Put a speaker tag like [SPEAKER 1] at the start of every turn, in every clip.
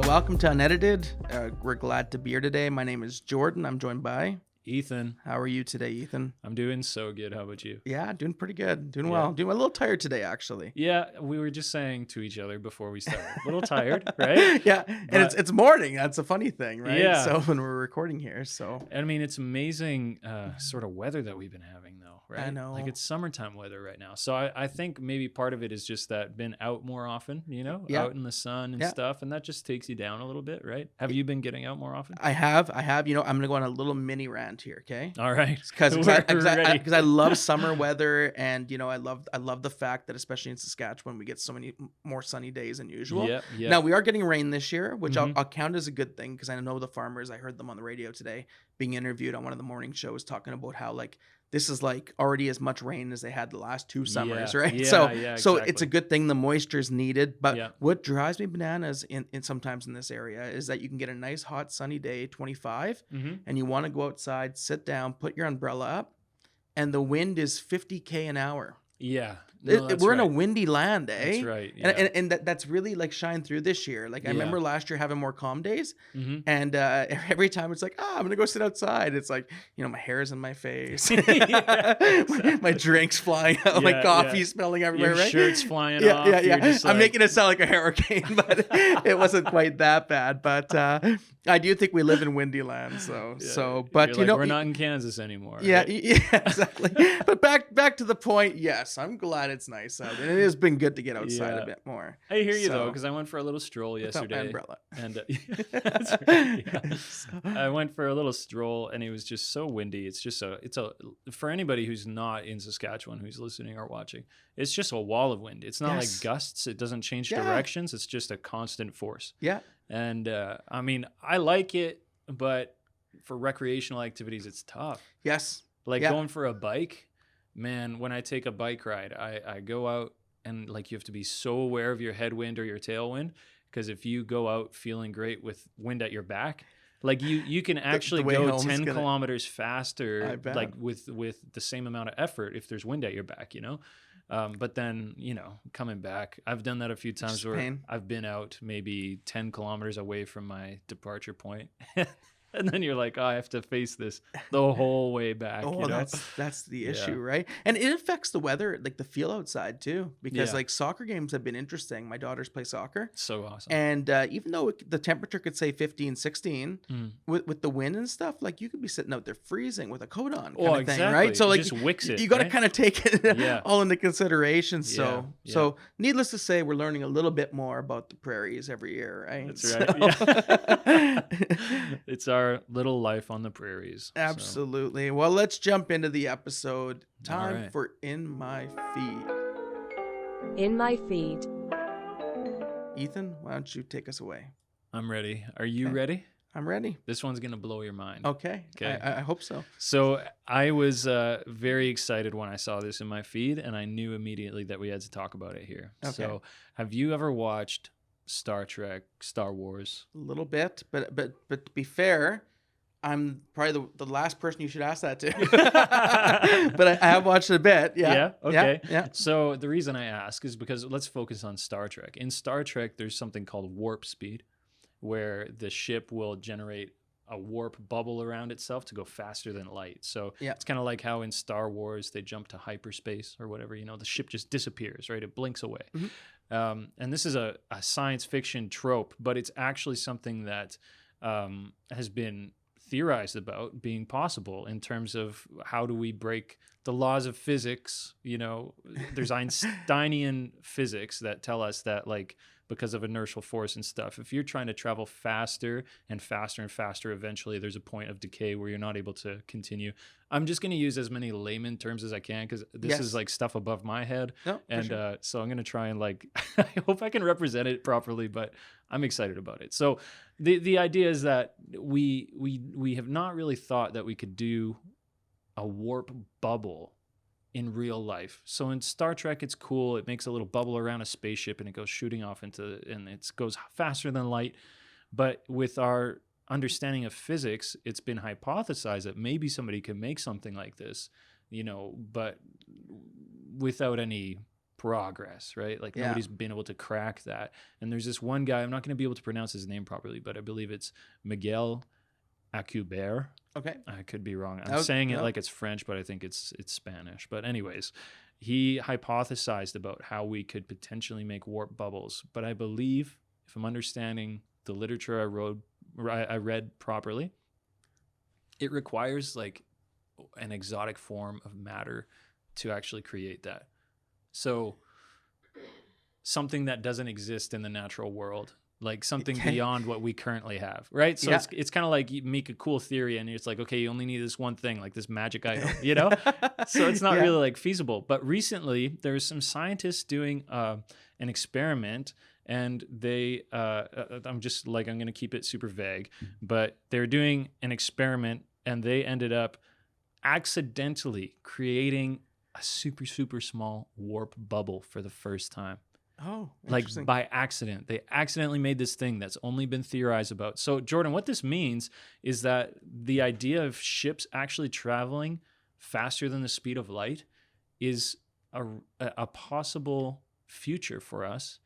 [SPEAKER 1] Welcome to Unedited. We're glad to be here today. My name is Jordan. I'm joined by
[SPEAKER 2] Ethan.
[SPEAKER 1] How are you today, Ethan?
[SPEAKER 2] I'm doing so good. How about you?
[SPEAKER 1] Yeah, doing pretty good. Doing well. Doing a little tired today, actually.
[SPEAKER 2] Yeah, we were just saying to each other before we started. A little tired, right?
[SPEAKER 1] Yeah, and it's morning. That's a funny thing, right?
[SPEAKER 2] Yeah.
[SPEAKER 1] So when we're recording here, so
[SPEAKER 2] I mean, it's amazing sort of weather that we've been having, though, right?
[SPEAKER 1] I know.
[SPEAKER 2] Like it's summertime weather right now. So I think maybe part of it is just that been out more often, out in the sun and stuff. And that just takes you down a little bit, right? Have you been getting out more often?
[SPEAKER 1] I have. I'm going to go on a little mini rant here, okay?
[SPEAKER 2] All right.
[SPEAKER 1] Because I love summer weather, and I love the fact that especially in Saskatchewan we get so many more sunny days than usual.
[SPEAKER 2] Yeah.
[SPEAKER 1] Now we are getting rain this year, which I'll count as a good thing, because I know the farmers. I heard them on the radio today being interviewed on one of the morning shows talking about how like this is like already as much rain as they had the last 2 summers, right?
[SPEAKER 2] Yeah,
[SPEAKER 1] so
[SPEAKER 2] exactly.
[SPEAKER 1] it's a good thing the moisture is needed. But what drives me bananas in sometimes in this area is that you can get a nice hot sunny day, 25, and you want to go outside, sit down, put your umbrella up, and the wind is 50 an hour.
[SPEAKER 2] Yeah.
[SPEAKER 1] We're in a windy land, eh?
[SPEAKER 2] That's right. Yeah.
[SPEAKER 1] And that's really like shined through this year. Like I remember last year having more calm days, and every time it's like, I'm gonna go sit outside. It's like, my hair's in my face, my drink's flying out, my coffee smelling everywhere,
[SPEAKER 2] Your
[SPEAKER 1] right?
[SPEAKER 2] shirt's flying off.
[SPEAKER 1] Yeah. I'm making it sound like a hurricane, but it wasn't quite that bad. But I do think we live in windy land, but
[SPEAKER 2] we're not in Kansas anymore.
[SPEAKER 1] Yeah,
[SPEAKER 2] right?
[SPEAKER 1] yeah, exactly. But back to the point. Yes, I'm glad it's nice out, and it has been good to get outside a bit more.
[SPEAKER 2] I hear you though, because I went for a little stroll yesterday.
[SPEAKER 1] Umbrella.
[SPEAKER 2] And that's right, I went for a little stroll, and it was just so windy. It's just for anybody who's not in Saskatchewan, who's listening or watching, it's just a wall of wind. It's not like gusts. It doesn't change directions. It's just a constant force.
[SPEAKER 1] Yeah.
[SPEAKER 2] And I mean, I like it, but for recreational activities, it's tough.
[SPEAKER 1] Yes.
[SPEAKER 2] Going for a bike, man, when I take a bike ride, I go out and like you have to be so aware of your headwind or your tailwind, because if you go out feeling great with wind at your back, like you can actually go 10 kilometers faster, like with the same amount of effort if there's wind at your back, But then, coming back, I've done that a few times where I've been out maybe 10 kilometers away from my departure point. And then you're like, I have to face this the whole way back.
[SPEAKER 1] That's the issue, right? And it affects the weather, like the feel outside too, because like soccer games have been interesting. My daughters play soccer.
[SPEAKER 2] So awesome.
[SPEAKER 1] And even though the temperature could say 15, 16, with the wind and stuff, like you could be sitting out there freezing with a coat on kind of thing, right? So like
[SPEAKER 2] just wicks it,
[SPEAKER 1] you got to kind of take it all into consideration. So needless to say, we're learning a little bit more about the prairies every year, right?
[SPEAKER 2] That's right. It's our little life on the prairies.
[SPEAKER 1] Absolutely. Well, let's jump into the episode. Time for In My Feed.
[SPEAKER 3] In My Feed.
[SPEAKER 1] Ethan, why don't you take us away?
[SPEAKER 2] I'm ready. Are you ready?
[SPEAKER 1] I'm ready.
[SPEAKER 2] This one's going to blow your mind.
[SPEAKER 1] Okay. I hope so.
[SPEAKER 2] So I was very excited when I saw this in my feed, and I knew immediately that we had to talk about it here. Okay. So have you ever watched Star Trek, Star Wars?
[SPEAKER 1] A little bit, but to be fair, I'm probably the last person you should ask that to. But I have watched it a bit. Yeah.
[SPEAKER 2] Okay.
[SPEAKER 1] Yeah.
[SPEAKER 2] So the reason I ask is because let's focus on Star Trek. In Star Trek, there's something called warp speed, where the ship will generate a warp bubble around itself to go faster than light. So it's kind of like how in Star Wars they jump to hyperspace or whatever, the ship just disappears, right? It blinks away. And this is a science fiction trope, but it's actually something that has been theorized about being possible in terms of how do we break the laws of physics. There's Einsteinian physics that tell us that like because of inertial force and stuff, if you're trying to travel faster and faster and faster, eventually there's a point of decay where you're not able to continue. I'm just going to use as many layman terms as I can because this is like stuff above my head. So I'm going to try and like, I hope I can represent it properly, but I'm excited about it. So the idea is that we have not really thought that we could do a warp bubble in real life. So in Star Trek, it's cool. It makes a little bubble around a spaceship and it goes shooting off and it goes faster than light. But with our understanding of physics, it's been hypothesized that maybe somebody can make something like this, but without any progress, right? Like
[SPEAKER 1] Yeah.
[SPEAKER 2] nobody's been able to crack that. And there's this one guy, I'm not going to be able to pronounce his name properly, but I believe it's Miguel Alcubierre.
[SPEAKER 1] Okay.
[SPEAKER 2] I could be wrong. I'm saying it like it's French, but I think it's Spanish. But anyways, he hypothesized about how we could potentially make warp bubbles. But I believe, if I'm understanding the literature I read properly, it requires like an exotic form of matter to actually create that. So something that doesn't exist in the natural world, like something beyond what we currently have, right? So it's kind of like you make a cool theory and it's like, okay, you only need this one thing, like this magic item, you know? So it's not really like feasible. But recently there's some scientists doing an experiment, and they, I'm going to keep it super vague, but they're doing an experiment and they ended up accidentally creating a super, super small warp bubble for the first time.
[SPEAKER 1] Oh,
[SPEAKER 2] like by accident. They accidentally made this thing that's only been theorized about. So, Jordan, what this means is that the idea of ships actually traveling faster than the speed of light is a possible future for us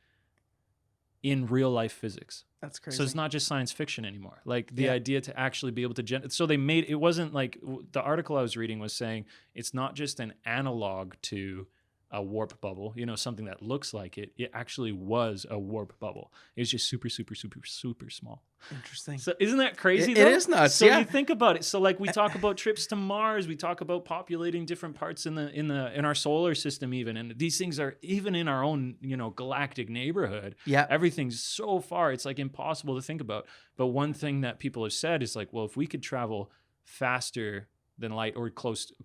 [SPEAKER 2] in real life physics.
[SPEAKER 1] That's crazy.
[SPEAKER 2] So it's not just science fiction anymore. Like the idea to actually be able to so they made, it wasn't like the article I was reading was saying it's not just an analog to a warp bubble, you know, something that looks like it. It actually was a warp bubble. It was just super, super, super, super small.
[SPEAKER 1] Interesting.
[SPEAKER 2] So isn't that crazy?
[SPEAKER 1] It is nuts.
[SPEAKER 2] So you think about it. So like we talk about trips to Mars, we talk about populating different parts in our solar system even, and these things are even in our own, you know, galactic neighborhood.
[SPEAKER 1] Yeah.
[SPEAKER 2] Everything's so far, it's like impossible to think about. But one thing that people have said is like, well, if we could travel faster than light or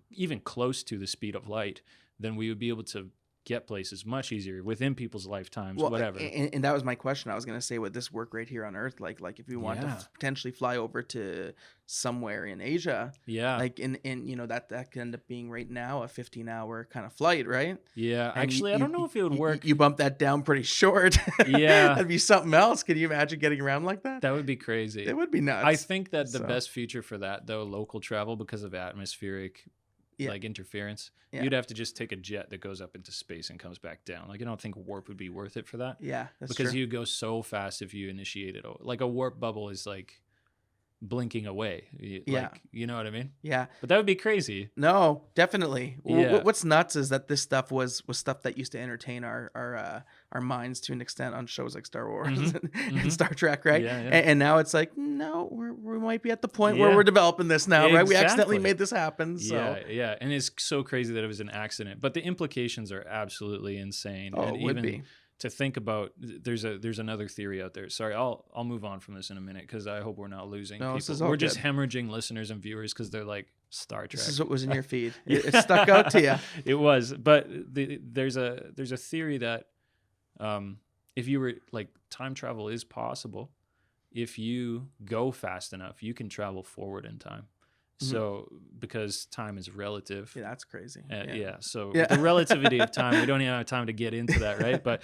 [SPEAKER 2] even close to the speed of light, then we would be able to get places much easier within people's lifetimes, whatever.
[SPEAKER 1] And that was my question. I was going to say, would this work right here on Earth? Like if we want to potentially fly over to somewhere in Asia, like in you know, that could end up being right now a 15-hour kind of flight, right?
[SPEAKER 2] Yeah, and actually, I don't know if it would work.
[SPEAKER 1] You bump that down pretty short.
[SPEAKER 2] Yeah.
[SPEAKER 1] That'd be something else. Can you imagine getting around like that?
[SPEAKER 2] That would be crazy.
[SPEAKER 1] It would be nuts.
[SPEAKER 2] I think that the best future for that, though, local travel, because of atmospheric like interference, you'd have to just take a jet that goes up into space and comes back down. Like I don't think warp would be worth it for that.
[SPEAKER 1] Yeah, that's
[SPEAKER 2] because
[SPEAKER 1] true.
[SPEAKER 2] you go so fast if you initiate it. Like a warp bubble is like blinking away. Like, you know what I mean?
[SPEAKER 1] Yeah.
[SPEAKER 2] But that would be crazy.
[SPEAKER 1] No, definitely.
[SPEAKER 2] Yeah.
[SPEAKER 1] What's nuts is that this stuff was stuff that used to entertain our minds to an extent on shows like Star Wars and Star Trek, right?
[SPEAKER 2] Yeah, yeah.
[SPEAKER 1] And now it's like, no, we might be at the point where we're developing this now, right? We accidentally made this happen. So.
[SPEAKER 2] Yeah. And it's so crazy that it was an accident. But the implications are absolutely insane.
[SPEAKER 1] Oh,
[SPEAKER 2] and
[SPEAKER 1] it would
[SPEAKER 2] even
[SPEAKER 1] be.
[SPEAKER 2] To think about, there's another theory out there. Sorry, I'll move on from this in a minute because I hope we're not losing people.
[SPEAKER 1] This is all
[SPEAKER 2] we're just
[SPEAKER 1] good.
[SPEAKER 2] hemorrhaging listeners and viewers because they're like, Star Trek.
[SPEAKER 1] This is what was in your feed. It stuck out to you.
[SPEAKER 2] It was, but there's a theory that if you were like, time travel is possible. If you go fast enough, you can travel forward in time. So because time is relative.
[SPEAKER 1] Yeah, that's crazy.
[SPEAKER 2] So the relativity of time, we don't even have time to get into that, right? But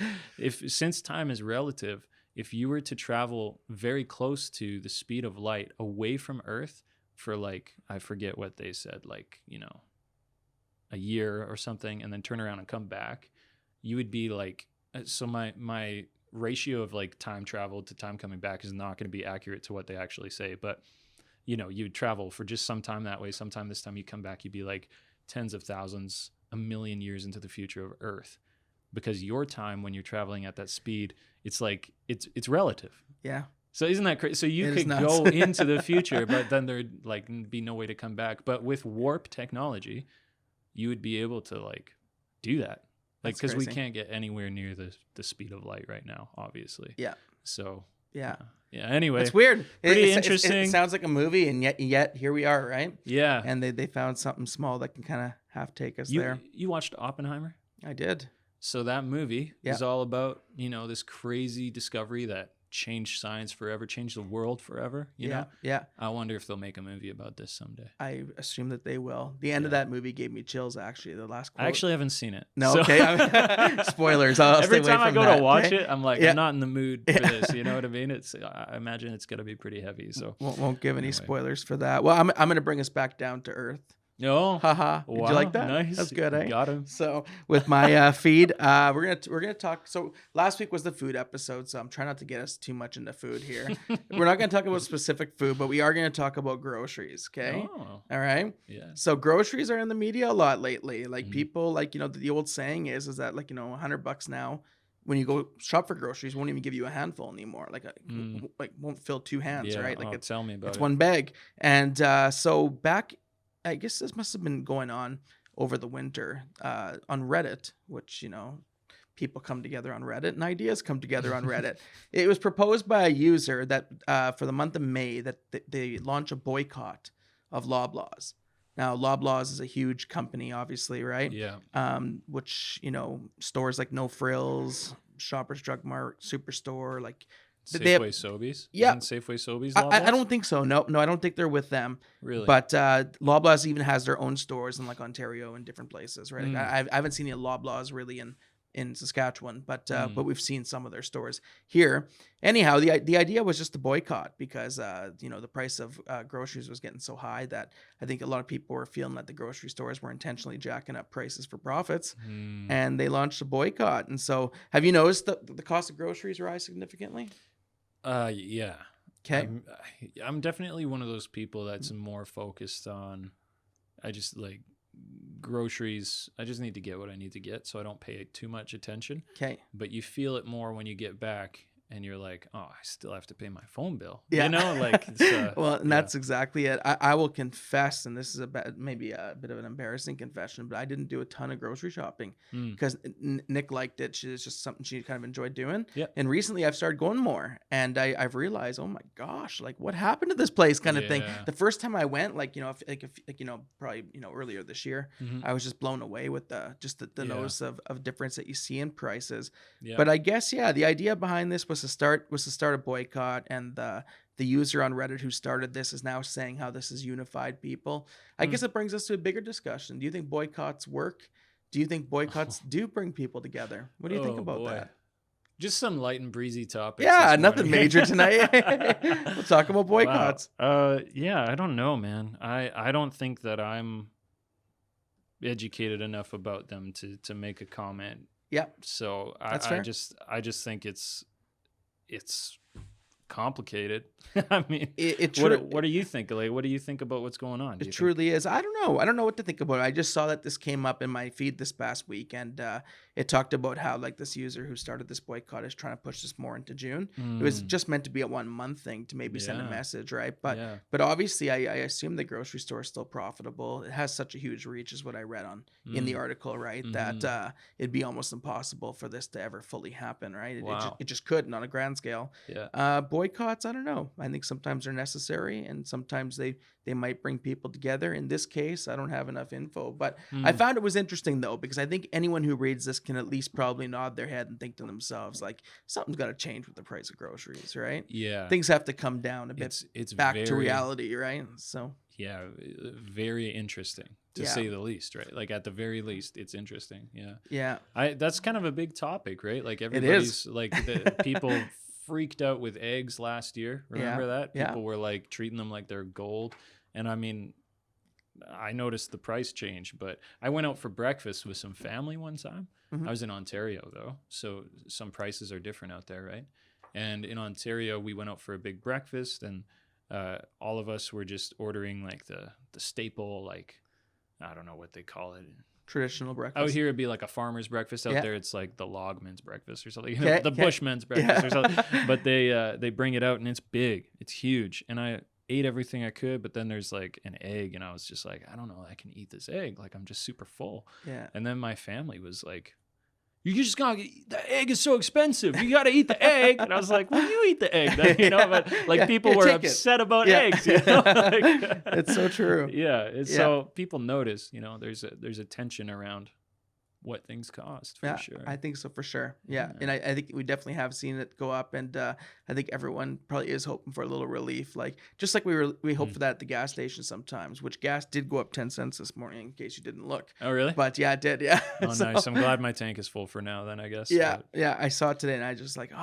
[SPEAKER 2] since time is relative, if you were to travel very close to the speed of light away from Earth for like, I forget what they said, like, you know, a year or something, and then turn around and come back, you would be like, so my ratio of like time travel to time coming back is not going to be accurate to what they actually say, but you know, you'd travel for just some time that way. Sometime this time you come back, you'd be like tens of thousands, a million years into the future of Earth, because your time when you're traveling at that speed, it's like, it's relative.
[SPEAKER 1] Yeah.
[SPEAKER 2] So isn't that crazy? So you could go into the future, but then there'd like be no way to come back. But with warp technology, you would be able to like do that. Like, because we can't get anywhere near the speed of light right now, obviously.
[SPEAKER 1] Yeah.
[SPEAKER 2] So
[SPEAKER 1] yeah.
[SPEAKER 2] Anyway,
[SPEAKER 1] it's weird.
[SPEAKER 2] Pretty interesting.
[SPEAKER 1] It sounds like a movie, and yet here we are, right?
[SPEAKER 2] Yeah.
[SPEAKER 1] And they found something small that can kind of half take us there.
[SPEAKER 2] You watched Oppenheimer?
[SPEAKER 1] I did.
[SPEAKER 2] So that movie is all about, you know, this crazy discovery that changed science forever, changed the world forever. You know?
[SPEAKER 1] Yeah.
[SPEAKER 2] I wonder if they'll make a movie about this someday.
[SPEAKER 1] I assume that they will. The end of that movie gave me chills, actually. The last quote.
[SPEAKER 2] I actually haven't seen it.
[SPEAKER 1] No,
[SPEAKER 2] so.
[SPEAKER 1] Okay. Spoilers. I'll
[SPEAKER 2] Every
[SPEAKER 1] stay away
[SPEAKER 2] time I
[SPEAKER 1] from
[SPEAKER 2] go
[SPEAKER 1] that,
[SPEAKER 2] to watch
[SPEAKER 1] okay?
[SPEAKER 2] it, I'm like, I'm not in the mood for this. You know what I mean? I imagine it's going to be pretty heavy. So
[SPEAKER 1] won't give any spoilers for that. Well, I'm going to bring us back down to earth
[SPEAKER 2] No.
[SPEAKER 1] Haha.
[SPEAKER 2] Wow.
[SPEAKER 1] Did you like that?
[SPEAKER 2] Nice.
[SPEAKER 1] That's good, eh?
[SPEAKER 2] Got him.
[SPEAKER 1] So with my feed, we're gonna talk. So last week was the food episode, so I'm trying not to get us too much into food here. We're not gonna talk about specific food, but we are gonna talk about groceries. Okay.
[SPEAKER 2] Oh.
[SPEAKER 1] All right.
[SPEAKER 2] Yeah.
[SPEAKER 1] So groceries are in the media a lot lately. Like people, like the old saying is that like $100 now. When you go shop for groceries, won't even give you a handful anymore. Like won't fill 2 hands,
[SPEAKER 2] Yeah.
[SPEAKER 1] right? Like
[SPEAKER 2] Oh, tell me about
[SPEAKER 1] it's
[SPEAKER 2] it.
[SPEAKER 1] one bag. And so back, I guess this must have been going on over the winter on Reddit, which, people come together on Reddit and ideas come together on Reddit. It was proposed by a user that for the month of May that they launch a boycott of Loblaws. Now, Loblaws is a huge company, obviously, right?
[SPEAKER 2] Yeah.
[SPEAKER 1] Which, stores like No Frills, Shoppers Drug Mart, Superstore, like
[SPEAKER 2] Safeway Sobeys?
[SPEAKER 1] Yeah.
[SPEAKER 2] Isn't Safeway Sobeys
[SPEAKER 1] I
[SPEAKER 2] Loblaws?
[SPEAKER 1] don't think so. No, I don't think they're with them.
[SPEAKER 2] Really?
[SPEAKER 1] But Loblaws even has their own stores in like Ontario and different places, right? Like, I haven't seen any Loblaws really in Saskatchewan, but we've seen some of their stores here. Anyhow, the idea was just to boycott because the price of groceries was getting so high that I think a lot of people were feeling that the grocery stores were intentionally jacking up prices for profits, and they launched a boycott. And so, have you noticed the cost of groceries rise significantly?
[SPEAKER 2] Yeah.
[SPEAKER 1] Okay.
[SPEAKER 2] I'm definitely one of those people that's more focused on, I just like groceries. I just need to get what I need to get, so I don't pay too much attention.
[SPEAKER 1] Okay.
[SPEAKER 2] But you feel it more when you get back and you're like, oh, I still have to pay my phone bill.
[SPEAKER 1] Yeah.
[SPEAKER 2] Like it's,
[SPEAKER 1] well, and that's exactly it. I will confess, and this is maybe a bit of an embarrassing confession, but I didn't do a ton of grocery shopping because Nick liked it. It's just something she kind of enjoyed doing.
[SPEAKER 2] Yeah.
[SPEAKER 1] And recently I've started going more, and I've realized, oh my gosh, like what happened to this place kind of thing. The first time I went, probably earlier this year, I was just blown away with the notice of difference that you see in prices.
[SPEAKER 2] Yeah.
[SPEAKER 1] But I guess the idea behind this was to start a boycott, and the user on Reddit who started this is now saying how this has unified people. I guess it brings us to a bigger discussion. Do you think boycotts work? Do you think boycotts do bring people together? What do you think about that?
[SPEAKER 2] Just some light and breezy topics.
[SPEAKER 1] Yeah, nothing major tonight. We'll talk about boycotts.
[SPEAKER 2] Wow. Yeah, I don't know, man. I don't think that I'm educated enough about them to make a comment.
[SPEAKER 1] Yeah.
[SPEAKER 2] So
[SPEAKER 1] That's fair.
[SPEAKER 2] I just think it's complicated. I mean, what do you think? Like, what do you think about what's going on?
[SPEAKER 1] It truly is. I don't know what to think about it. I just saw that this came up in my feed this past week, and it talked about how like this user who started this boycott is trying to push this more into June. It was just meant to be a 1 month thing to maybe send a message, right? But obviously, I assume the grocery store is still profitable. It has such a huge reach, is what I read in the article, right? That it'd be almost impossible for this to ever fully happen, right? It just couldn't on a grand scale.
[SPEAKER 2] Yeah.
[SPEAKER 1] Boycotts, I don't know. I think sometimes they're necessary, and sometimes they might bring people together. In this case, I don't have enough info, but I found it was interesting though, because I think anyone who reads this can at least probably nod their head and think to themselves like, something's got to change with the price of groceries, right?
[SPEAKER 2] Yeah.
[SPEAKER 1] Things have to come down a bit. It's back to reality, right? So
[SPEAKER 2] yeah, very interesting to say the least, right? Like at the very least, it's interesting. Yeah.
[SPEAKER 1] Yeah.
[SPEAKER 2] That's kind of a big topic, right? Like everybody's like the people freaked out with eggs last year. Remember that? People were like treating them like they're gold. And I mean, I noticed the price change, but I went out for breakfast with some family one time. I was in Ontario though, so some prices are different out there, right? And in Ontario, we went out for a big breakfast, and all of us were just ordering like the staple, like, I don't know what they call it.
[SPEAKER 1] Traditional breakfast.
[SPEAKER 2] Out here, it'd be like a farmer's breakfast. Out there, it's like the logman's breakfast or something. The bushman's breakfast or something. But they bring it out, and it's big. It's huge. And I ate everything I could, but then there's like an egg, and I was just like, I don't know, I can eat this egg. Like, I'm just super full.
[SPEAKER 1] Yeah.
[SPEAKER 2] And then my family was like, you just gotta, the egg is so expensive. You gotta eat the egg. And I was like, well, you eat the egg then, but like people were upset about eggs, Like,
[SPEAKER 1] it's so true.
[SPEAKER 2] So people notice, there's a tension around what things cost for sure.
[SPEAKER 1] I think so for sure. Yeah. And I think we definitely have seen it go up, and I think everyone probably is hoping for a little relief. Like just like we hope for that at the gas station sometimes, which gas did go up 10 cents this morning in case you didn't look.
[SPEAKER 2] Oh really?
[SPEAKER 1] But yeah, it did. Yeah.
[SPEAKER 2] Oh nice. I'm glad my tank is full for now then, I guess.
[SPEAKER 1] Yeah. Yeah. I saw it today, and I just like,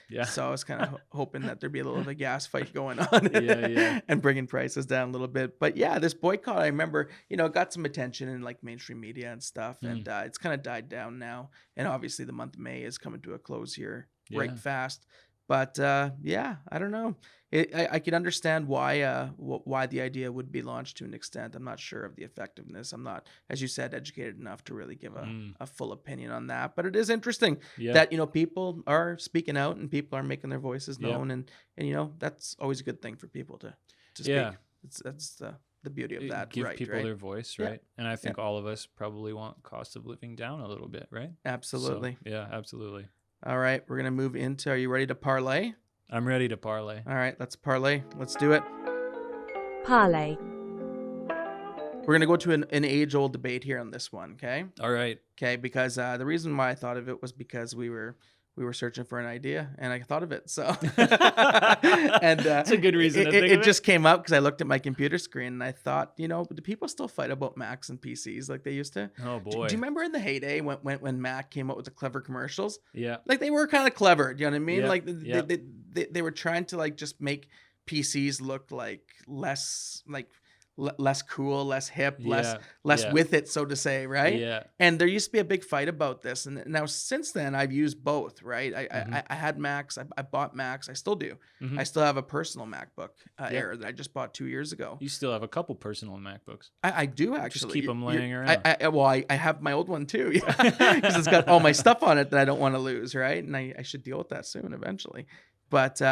[SPEAKER 2] Yeah.
[SPEAKER 1] So I was kind of hoping that there'd be a little of a gas fight going on
[SPEAKER 2] Yeah.
[SPEAKER 1] and bringing prices down a little bit. But yeah, this boycott, I remember, it got some attention in like mainstream media and stuff. And it's kind of died down now. And obviously the month of May is coming to a close here right fast. But yeah, I don't know. I could understand why the idea would be launched to an extent. I'm not sure of the effectiveness. I'm not, as you said, educated enough to really give a full opinion on that. But it is interesting that people are speaking out and people are making their voices known, and that's always a good thing for people to speak.
[SPEAKER 2] Yeah.
[SPEAKER 1] That's the beauty of that.
[SPEAKER 2] Give people their voice, right?
[SPEAKER 1] Yeah.
[SPEAKER 2] And I think all of us probably want cost of living down a little bit, right?
[SPEAKER 1] Absolutely.
[SPEAKER 2] So, yeah, absolutely.
[SPEAKER 1] All right, we're gonna move into. Are you ready to parlay?
[SPEAKER 2] I'm ready to parlay.
[SPEAKER 1] All right, let's parlay. Let's do it.
[SPEAKER 3] Parley.
[SPEAKER 1] We're going to go to an age-old debate here on this one, okay?
[SPEAKER 2] All right.
[SPEAKER 1] Okay, because the reason why I thought of it was because we were searching for an idea, and I thought of it. So, and
[SPEAKER 2] that's a good reason.
[SPEAKER 1] It just came up because I looked at my computer screen and I thought, do people still fight about Macs and PCs like they used to?
[SPEAKER 2] Oh boy!
[SPEAKER 1] Do you remember in the heyday when Mac came out with the clever commercials?
[SPEAKER 2] Yeah,
[SPEAKER 1] like they were kind of clever. Do you know what I mean?
[SPEAKER 2] Yeah.
[SPEAKER 1] Like they were trying to like just make PCs look like less cool, less hip, less with it, so to say, right?
[SPEAKER 2] Yeah.
[SPEAKER 1] And there used to be a big fight about this, and now since then I've used both, right? I had Macs, I bought Macs, I still do. I still have a personal MacBook Air that I just bought 2 years ago.
[SPEAKER 2] You still have a couple personal MacBooks.
[SPEAKER 1] I do actually.
[SPEAKER 2] Just keep them laying around.
[SPEAKER 1] I have my old one too, because it's got all my stuff on it that I don't want to lose, right? And I should deal with that soon eventually. But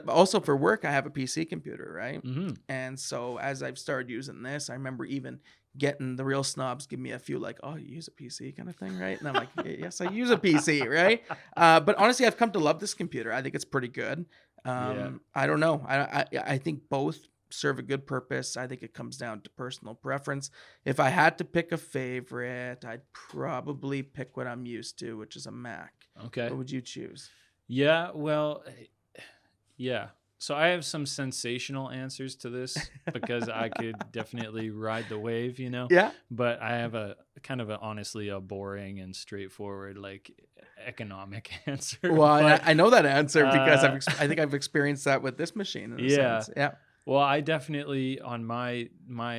[SPEAKER 1] also for work, I have a PC computer, right? And so as I've started using this, I remember even getting the real snobs give me a few like, oh, you use a PC kind of thing, right? And I'm like, yes, I use a PC, right? But honestly, I've come to love this computer. I think it's pretty good. I don't know. I think both serve a good purpose. I think it comes down to personal preference. If I had to pick a favorite, I'd probably pick what I'm used to, which is a Mac.
[SPEAKER 2] Okay.
[SPEAKER 1] What would you choose?
[SPEAKER 2] Yeah, well, yeah. So I have some sensational answers to this because I could definitely ride the wave,
[SPEAKER 1] Yeah.
[SPEAKER 2] But I have a kind of honestly a boring and straightforward like economic answer.
[SPEAKER 1] Well,
[SPEAKER 2] but,
[SPEAKER 1] I know that answer because I think I've experienced that with this machine. In a sense. Yeah.
[SPEAKER 2] Well, I definitely on my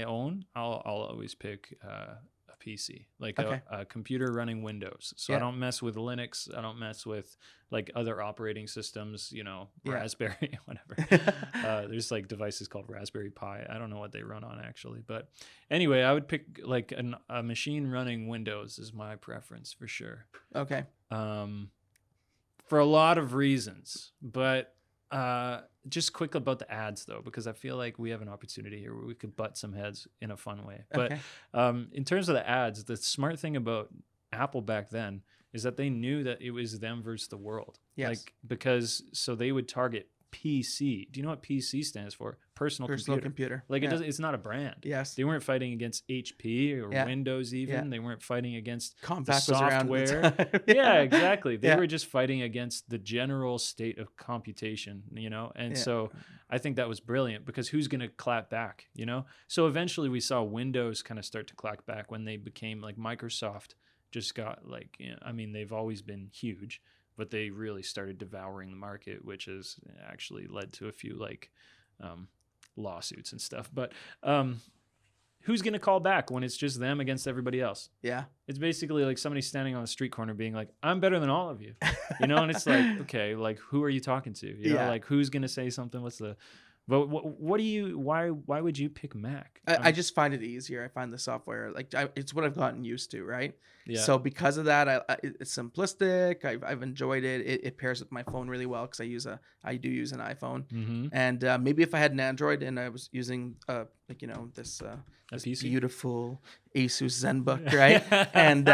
[SPEAKER 2] own, I'll always pick a PC, like a computer running Windows. So I don't mess with Linux. I don't mess with like other operating systems, Raspberry, whatever. There's like devices called Raspberry Pi. I don't know what they run on actually. But anyway, I would pick like a machine running Windows is my preference for sure.
[SPEAKER 1] Okay.
[SPEAKER 2] For a lot of reasons, but just quick about the ads though, because I feel like we have an opportunity here where we could butt some heads in a fun way. But in terms of the ads, the smart thing about Apple back then is that they knew that it was them versus the world.
[SPEAKER 1] Yes.
[SPEAKER 2] Like, because so they would target PC. Do you know what PC stands for? Personal computer. Like it's not a brand.
[SPEAKER 1] Yes.
[SPEAKER 2] They weren't fighting against HP or Windows even.
[SPEAKER 1] Yeah.
[SPEAKER 2] They weren't fighting against
[SPEAKER 1] Compaq
[SPEAKER 2] the software.
[SPEAKER 1] Was around at the time.
[SPEAKER 2] Yeah, exactly. They were just fighting against the general state of computation, And so I think that was brilliant because who's going to clap back, So eventually we saw Windows kind of start to clap back when they became like Microsoft just got like, they've always been huge, but they really started devouring the market, which has actually led to a few like lawsuits and stuff. But who's going to call back when it's just them against everybody else? Yeah. It's basically like somebody standing on a street corner being like, I'm better than all of you, And it's like, okay, like who are you talking to? Like who's going to say something? But what do you? Why would you pick Mac?
[SPEAKER 1] I just find it easier. I find the software it's what I've gotten used to, right?
[SPEAKER 2] Yeah.
[SPEAKER 1] So because of that, it's simplistic. I've enjoyed it. It pairs with my phone really well because I do use an iPhone. And maybe if I had an Android and I was using this beautiful Asus ZenBook, right? And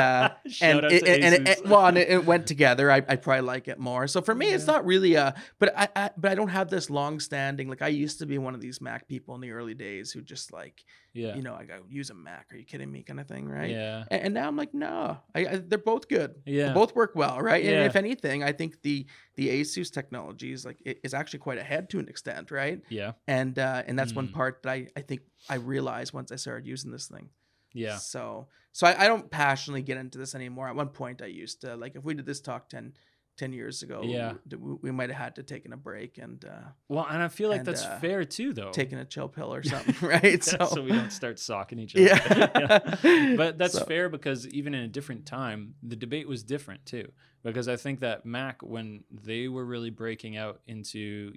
[SPEAKER 1] it went together. I'd probably like it more. So for me, it's not really but I don't have this long standing. Like I used to be one of these Mac people in the early days who just like, I go use a Mac. Are you kidding me? Kind of thing, right?
[SPEAKER 2] Yeah.
[SPEAKER 1] And now I'm like, no, they're both good.
[SPEAKER 2] Yeah.
[SPEAKER 1] They both work well, right?
[SPEAKER 2] Yeah.
[SPEAKER 1] And if anything, I think the Asus technology is actually quite ahead to an extent, right?
[SPEAKER 2] Yeah.
[SPEAKER 1] And that's one part that I think I realized once I started using this thing.
[SPEAKER 2] Yeah.
[SPEAKER 1] So I don't passionately get into this anymore. At one point I used to, like, if we did this talk 10 10 years ago,
[SPEAKER 2] Yeah.
[SPEAKER 1] we might have had to taken a break and
[SPEAKER 2] Well, and I feel like
[SPEAKER 1] and,
[SPEAKER 2] that's fair too, though.
[SPEAKER 1] taking a chill pill or something, right?
[SPEAKER 2] So we don't start socking each other.
[SPEAKER 1] Yeah.
[SPEAKER 2] But that's
[SPEAKER 1] So-
[SPEAKER 2] fair because even in a different time, the debate was different too. Because I think that Mac, when they were really breaking out into,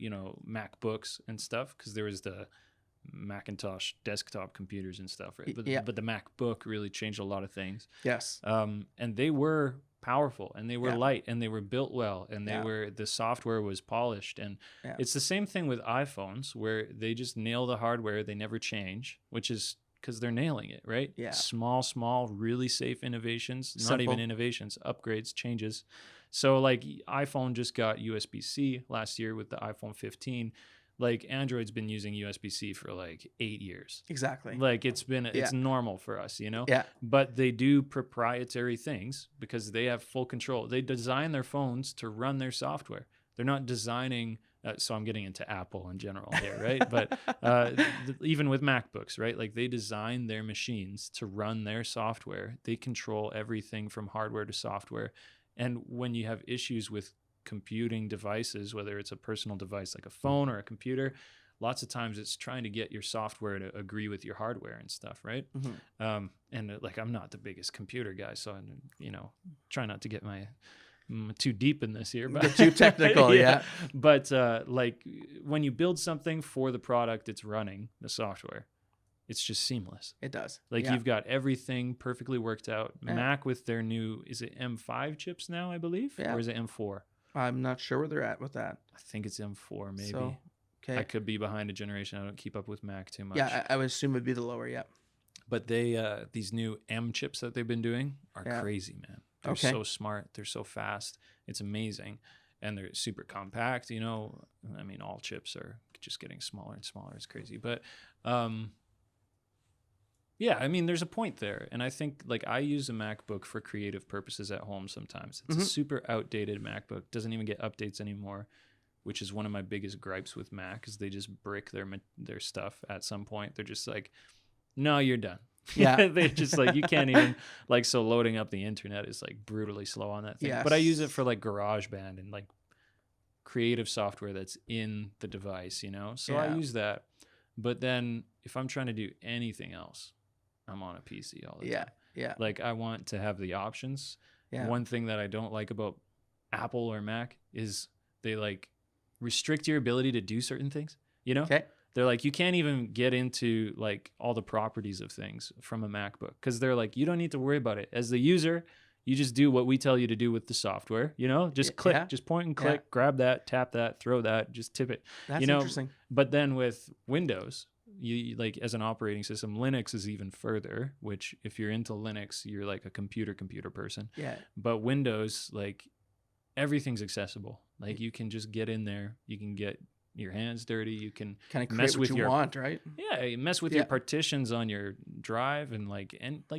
[SPEAKER 2] MacBooks and stuff, because there was the Macintosh desktop computers and stuff, right? But the MacBook really changed a lot of things.
[SPEAKER 1] Yes.
[SPEAKER 2] And they were powerful and they were
[SPEAKER 1] Yeah.
[SPEAKER 2] light and they were built well and the software was polished. And it's the same thing with iPhones where they just nail the hardware. They never change, which is because they're nailing it, right?
[SPEAKER 1] Yeah.
[SPEAKER 2] Small, really safe innovations, not
[SPEAKER 1] Simple.
[SPEAKER 2] even innovations, upgrades, changes. So like iPhone just got USB-C last year with the iPhone 15. Like Android's been using USB-C for like 8 years.
[SPEAKER 1] Exactly.
[SPEAKER 2] Like it's normal for us,
[SPEAKER 1] Yeah.
[SPEAKER 2] But they do proprietary things because they have full control. They design their phones to run their software. They're not designing. So I'm getting into Apple in general here, right? But even with MacBooks, right? Like they design their machines to run their software. They control everything from hardware to software. And when you have issues with computing devices, whether it's a personal device like a phone or a computer, lots of times it's trying to get your software to agree with your hardware and stuff, right?
[SPEAKER 1] Mm-hmm.
[SPEAKER 2] And like I'm not the biggest computer guy, so I try not to get too deep in this here, but
[SPEAKER 1] Get too technical. Yeah.
[SPEAKER 2] But like when you build something for the product it's running, the software, it's just seamless.
[SPEAKER 1] It does.
[SPEAKER 2] Like you've got everything perfectly worked out.
[SPEAKER 1] Yeah.
[SPEAKER 2] Mac with their new, is it M5 chips now, I believe?
[SPEAKER 1] Yeah.
[SPEAKER 2] Or is it M4?
[SPEAKER 1] I'm not sure where they're at with that.
[SPEAKER 2] I think it's M4 maybe.
[SPEAKER 1] So, okay.
[SPEAKER 2] I could be behind a generation. I don't keep up with Mac too much.
[SPEAKER 1] Yeah, I would assume it'd be the lower. Yeah.
[SPEAKER 2] But they these new M chips that they've been doing are crazy, man. They're so smart. They're so fast. It's amazing. And they're super compact, I mean, all chips are just getting smaller and smaller. It's crazy. But yeah, I mean, there's a point there. And I think like I use a MacBook for creative purposes at home sometimes. It's a super outdated MacBook. Doesn't even get updates anymore, which is one of my biggest gripes with Mac is they just brick their stuff at some point. They're just like, no, you're done.
[SPEAKER 1] Yeah.
[SPEAKER 2] They're just like, you can't even so loading up the internet is like brutally slow on that thing.
[SPEAKER 1] Yes.
[SPEAKER 2] But I use it for like GarageBand and like creative software that's in the device, So I use that. But then if I'm trying to do anything else, I'm on a PC all the time.
[SPEAKER 1] Yeah.
[SPEAKER 2] Like I want to have the options.
[SPEAKER 1] Yeah.
[SPEAKER 2] One thing that I don't like about Apple or Mac is they like restrict your ability to do certain things,
[SPEAKER 1] Okay.
[SPEAKER 2] They're like, you can't even get into like all the properties of things from a MacBook because they're like, you don't need to worry about it. As the user, you just do what we tell you to do with the software, just click, just point and click, grab that, tap that, throw that, just tip it.
[SPEAKER 1] That's interesting.
[SPEAKER 2] But then with Windows, you like as an operating system, Linux is even further, which if you're into Linux, you're like a computer person.
[SPEAKER 1] Yeah.
[SPEAKER 2] But Windows, like everything's accessible. Like you can just get in there, you can get your hands dirty, you can
[SPEAKER 1] Kind of
[SPEAKER 2] mess
[SPEAKER 1] create what
[SPEAKER 2] with
[SPEAKER 1] you
[SPEAKER 2] your
[SPEAKER 1] want, right?
[SPEAKER 2] yeah, you mess with your partitions on your drive and like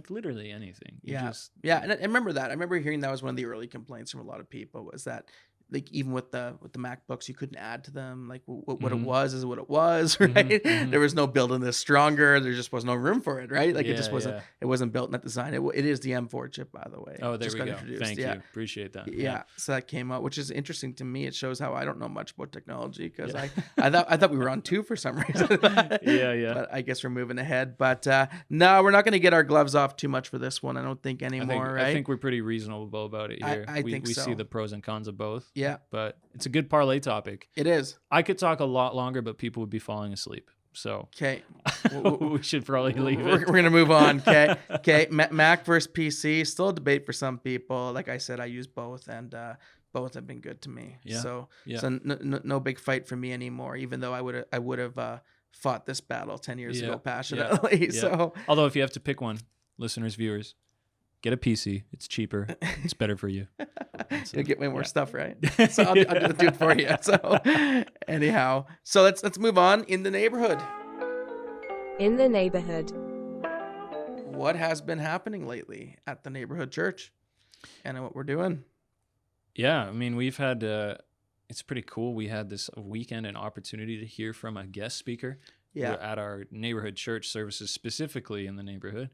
[SPEAKER 2] literally anything.
[SPEAKER 1] Yeah. And I remember that. I remember hearing that was one of the early complaints from a lot of people was that like even with the MacBooks, you couldn't add to them. Like what it was is what it was, right? There was no building this stronger. There just was no room for it, right? Like it just wasn't. It wasn't built in that design. It is the M4 chip, by the way.
[SPEAKER 2] Oh, there
[SPEAKER 1] just
[SPEAKER 2] we
[SPEAKER 1] got
[SPEAKER 2] go.
[SPEAKER 1] introduced.
[SPEAKER 2] Thank you. Appreciate that.
[SPEAKER 1] Yeah. So that came out, which is interesting to me. It shows how I don't know much about technology because I thought we were on 2 for some reason.
[SPEAKER 2] Yeah.
[SPEAKER 1] But I guess we're moving ahead. But no, we're not going to get our gloves off too much for this one. I don't think anymore.
[SPEAKER 2] I think we're pretty reasonable about it here.
[SPEAKER 1] I think
[SPEAKER 2] we
[SPEAKER 1] so.
[SPEAKER 2] see the pros and cons of both.
[SPEAKER 1] Yeah.
[SPEAKER 2] But it's a good parlay topic.
[SPEAKER 1] It is.
[SPEAKER 2] I could talk a lot longer, but people would be falling asleep. So
[SPEAKER 1] okay,
[SPEAKER 2] we should probably leave it.
[SPEAKER 1] We're gonna move on. Okay. Mac versus PC, still a debate for some people. Like I said, I use both, and both have been good to me.
[SPEAKER 2] Yeah.
[SPEAKER 1] So
[SPEAKER 2] Yeah.
[SPEAKER 1] no big fight for me anymore. Even though I would have fought this battle 10 years ago passionately.
[SPEAKER 2] Yeah.
[SPEAKER 1] So
[SPEAKER 2] although if you have to pick one, listeners, viewers, get a PC. It's cheaper. It's better for you.
[SPEAKER 1] You'll get way more stuff, right? So I'll do it for you. So anyhow, so let's move on. In the neighborhood.
[SPEAKER 3] In the neighborhood.
[SPEAKER 1] What has been happening lately at the neighborhood church and what we're doing?
[SPEAKER 2] Yeah, I mean, we've had, it's pretty cool. We had this weekend an opportunity to hear from a guest speaker at our neighborhood church services, specifically in the neighborhood.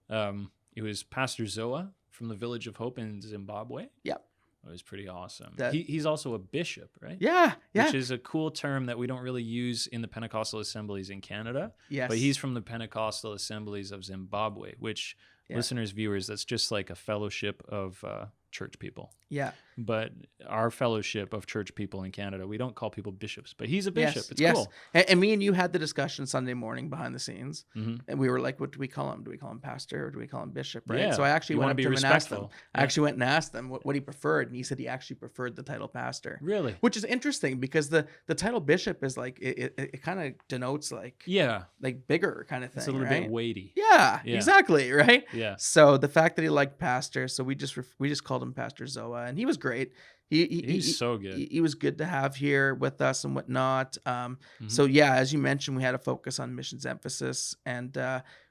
[SPEAKER 2] It was Pastor Zoa from the Village of Hope in Zimbabwe.
[SPEAKER 1] Yep.
[SPEAKER 2] It was pretty awesome.
[SPEAKER 1] That-
[SPEAKER 2] He's also a bishop, right?
[SPEAKER 1] Yeah.
[SPEAKER 2] Which is a cool term that we don't really use in the Pentecostal assemblies in Canada.
[SPEAKER 1] Yes.
[SPEAKER 2] But he's from the Pentecostal assemblies of Zimbabwe, which listeners, viewers, that's just like a fellowship of church people.
[SPEAKER 1] Yeah.
[SPEAKER 2] But our fellowship of church people in Canada, we don't call people bishops, but he's a bishop. It's
[SPEAKER 1] yes.
[SPEAKER 2] cool.
[SPEAKER 1] And me and you had the discussion Sunday morning behind the scenes,
[SPEAKER 2] Mm-hmm.
[SPEAKER 1] and we were like, "What do we call him? Do we call him pastor or do we call him bishop?" Right.
[SPEAKER 2] Yeah.
[SPEAKER 1] So I actually
[SPEAKER 2] You
[SPEAKER 1] went
[SPEAKER 2] wanna
[SPEAKER 1] up
[SPEAKER 2] be
[SPEAKER 1] to him and asked him.
[SPEAKER 2] respectful.
[SPEAKER 1] I actually went and asked him what he preferred, and he said he actually preferred the title pastor.
[SPEAKER 2] Really?
[SPEAKER 1] Which is interesting because the title bishop is like it kind of denotes like bigger kind of thing.
[SPEAKER 2] It's a little bit weighty.
[SPEAKER 1] Yeah, exactly, right?
[SPEAKER 2] Yeah.
[SPEAKER 1] So the fact that he liked pastor, so we just called him Pastor Zoa, and he was great.
[SPEAKER 2] He's so good.
[SPEAKER 1] He was good to have here with us and whatnot.
[SPEAKER 2] Mm-hmm.
[SPEAKER 1] So yeah, as you mentioned, we had a focus on missions emphasis. And